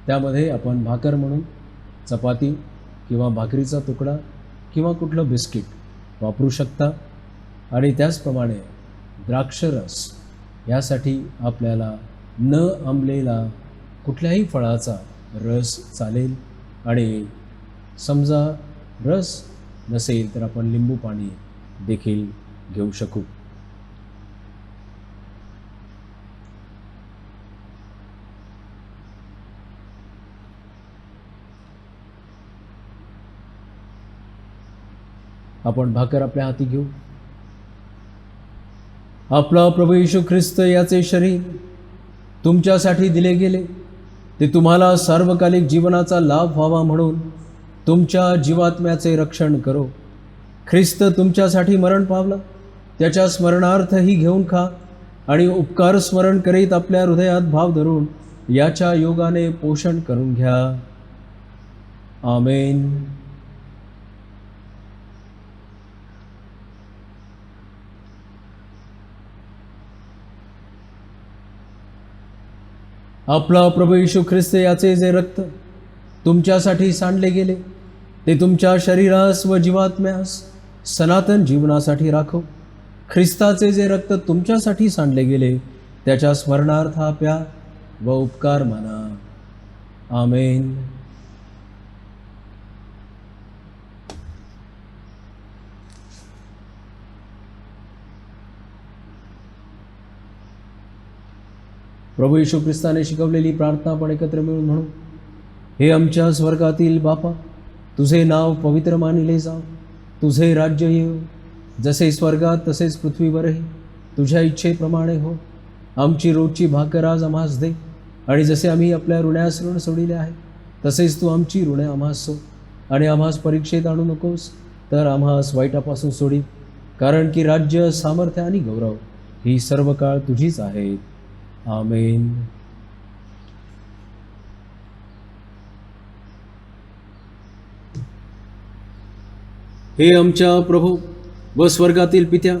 त्यामध्ये आपण भाकर म्हणून चपाती किंवा भाकरीचा तुकडा किंवा कुठलं बिस्किट वापरू शकता. आणि त्याचप्रमाणे द्राक्षरस यासाठी आपल्याला न आंबलेला कुठल्याही फळाचा रस चालेल. आणि समजा रस नसेल तर आपण लिंबू पाणी देखील घेऊ शकू. आपण भाकर आपल्या हाती घेऊ. आपला प्रभू येशू ख्रिस्त याचे शरीर तुमच्यासाठी दिले गेले, ते तुम्हाला सार्वकालिक जीवनाचा लाभ व्हावा म्हणून तुमच्या जीवात्म्याचे रक्षण करो. ख्रिस्त तुमच्यासाठी मरण पावला, त्याच्या स्मरणार्थ ही घेऊन खा आणि उपकार स्मरण करीत आपल्या हृदयात भाव धरून याच्या योगाने पोषण करून घ्या. आमेन. आपला प्रभू येशू ख्रिस्त याचे जे रक्त तुमच्यासाठी सांडले गेले ते तुमच्या शरीरास व जीवात्म्यास सनातन जीवनासाठी राखो. ख्रिस्ताचे जे रक्त तुमच्यासाठी सांडले गेले त्याच्या स्मरणार्थ हा प्या व उपकार माना. आमेन. प्रभू येशू ख्रिस्ताने शिकवलेली प्रार्थना आपण एकत्र मिळून म्हणू. हे आमच्या स्वर्गातील बापा, तुझे नाव पवित्र मानिले जाव, तुझे राज्य येऊ, जसे स्वर्गात तसेच पृथ्वीवरही तुझ्या इच्छेप्रमाणे हो. आमची रोजची भाकर आज आम्हास दे, आणि जसे आम्ही आपल्या ऋणास ऋण सोडिले आहे तसेच तू आमची ऋणे आम्हास सो, आणि आम्हास परीक्षेत आणू नकोस तर आम्हास वाईटापासून सोडी, कारण की राज्य, सामर्थ्य आणि गौरव ही सर्व काळ तुझीच आहेत. आमेन. हे आमच्या प्रभू व स्वर्गातील पित्या,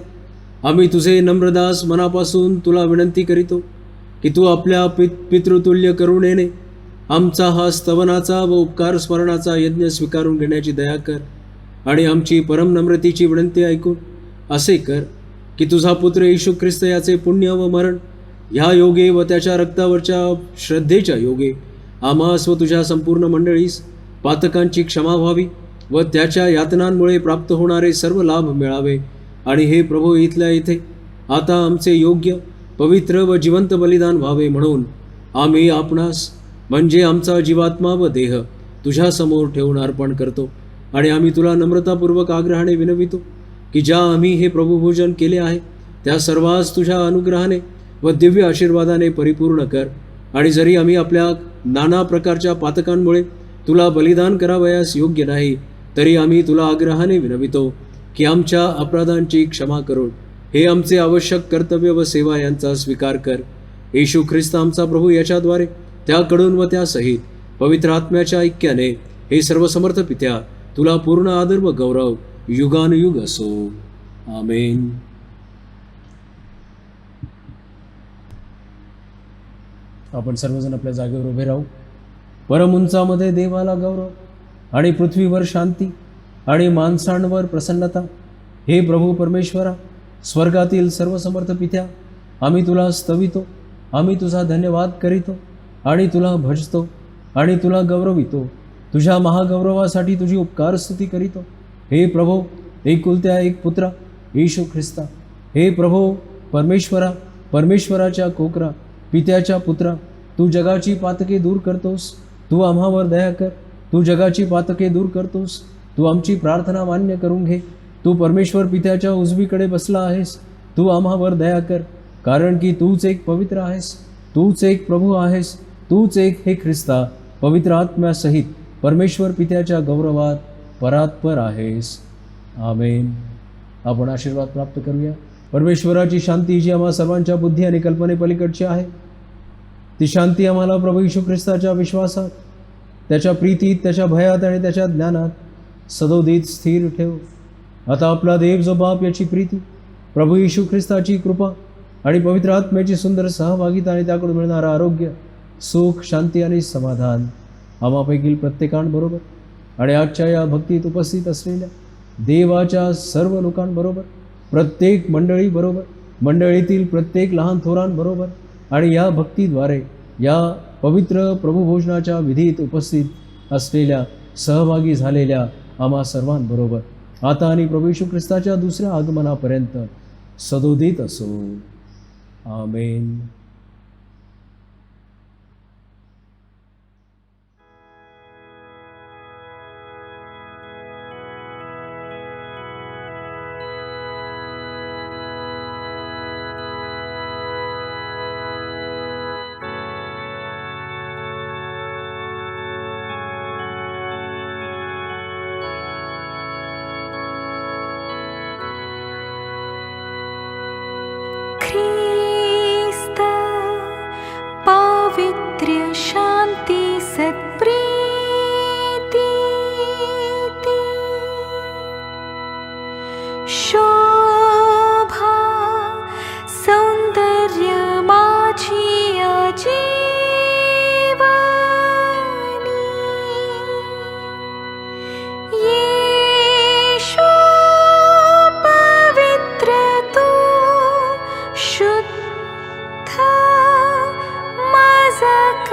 आम्ही तुझे नम्रदास मनापासून तुला विनंती करीतो की तू आपल्या पितृतुल्य करुणेने आमचा हा स्तवनाचा व उपकार स्मरणाचा यज्ञ स्वीकारून घेण्याची दया कर, आणि आमची परम नम्रतेची विनंती ऐकून असे कर की तुझा पुत्र येशू ख्रिस्त याचे पुण्य व मरण ह्या योगे व त्याच्या रक्तावरच्या श्रद्धेच्या योगे आम्हास व तुझ्या संपूर्ण मंडळीस पातकांची क्षमा व्हावी व त्याच्या यातनांमुळे प्राप्त होणारे सर्व लाभ मिळावे. आणि हे प्रभू, इथल्या इथे आता आमचे योग्य, पवित्र व जिवंत बलिदान व्हावे म्हणून आम्ही आपणास म्हणजे आमचा जीवात्मा व देह तुझ्यासमोर ठेवून अर्पण करतो. आणि आम्ही तुला नम्रतापूर्वक आग्रहाने विनवितो की ज्या आम्ही हे प्रभुभोजन केले आहे त्या सर्वांस तुझ्या अनुग्रहाने व दिव्य आशीर्वादाने परिपूर्ण कर. आणि जरी आम्ही आपल्या नाना प्रकारच्या पातकांमुळे तुला बलिदान करावयास योग्य नाही, तरी आम्ही तुला आग्रहाने विनवितो की आमच्या अपराधांची क्षमा करून हे आमचे आवश्यक कर्तव्य व सेवा यांचा स्वीकार कर. येशू ख्रिस्त आमचा प्रभू याच्याद्वारे त्याकडून व त्यासहित पवित्र आत्म्याच्या ऐक्याने हे सर्वसमर्थ पित्या तुला पूर्ण आदर व गौरव युगानुयुग असो. आमेन. आपण सर्वजण आपल्या जागेवर उभे राहू. परम उंचामध्ये देवाला गौरव आणि पृथ्वीवर शांती आणि माणसांवर प्रसन्नता. हे प्रभू परमेश्वरा, स्वर्गातील सर्वसमर्थ पित्या, आम्ही तुला स्तवितो, आम्ही तुझा धन्यवाद करीतो आणि तुला भजतो आणि तुला गौरवितो. तुझ्या महागौरवासाठी तुझी उपकार स्तुती करीतो. हे प्रभो, एकुलत्या एक पुत्रा येशू ख्रिस्ता, हे प्रभो परमेश्वरा, परमेश्वराच्या कोकरा, पित्याच्या पुत्रा, तू जगाची पातके दूर करतोस, तू आम्हावर दया कर. तू जगाची पातके दूर करतोस, तू आमची प्रार्थना मान्य करून घे. तू परमेश्वर पित्याच्या उजवीकडे बसला आहेस, तू आम्हावर दया कर, कारण की तूच एक पवित्र आहेस, तूच एक प्रभू आहेस, तूच एक हे ख्रिस्ता पवित्र आत्म्यासहित परमेश्वर पित्याच्या गौरवात परात्पर आहेस. आमेन. आपण आशीर्वाद प्राप्त करूया. परमेश्वराची शांती जी आम्हा सर्वांच्या बुद्धी आणि कल्पनेपलीकडची आहे, ती शांती आम्हाला प्रभू येशू ख्रिस्ताच्या विश्वासात, त्याच्या प्रीतीत, त्याच्या भयात आणि त्याच्या ज्ञानात सदोदित स्थिर ठेव. आता आपला देव जो बाप याची प्रीती, प्रभू येशू ख्रिस्ताची कृपा आणि पवित्र आत्म्याची सुंदर सहभागिता आणि त्याकडून मिळणारं आरोग्य, सुख, शांती आणि समाधान आम्हापैकी प्रत्येकांबरोबर आणि आजच्या या भक्तीत उपस्थित असलेल्या देवाच्या सर्व लोकांबरोबर, प्रत्येक मंडळीबरोबर, मंडळीतील प्रत्येक लहान थोरांबरोबर आणि या भक्तीद्वारे या पवित्र प्रभुभोजनाच्या विधीत उपस्थित असलेल्या, सहभागी झालेल्या आम्हा सर्वांबरोबर आता आणि प्रभू येशू ख्रिस्ताच्या दुसऱ्या आगमनापर्यंत सदोदित असो. आमेन. Christ सका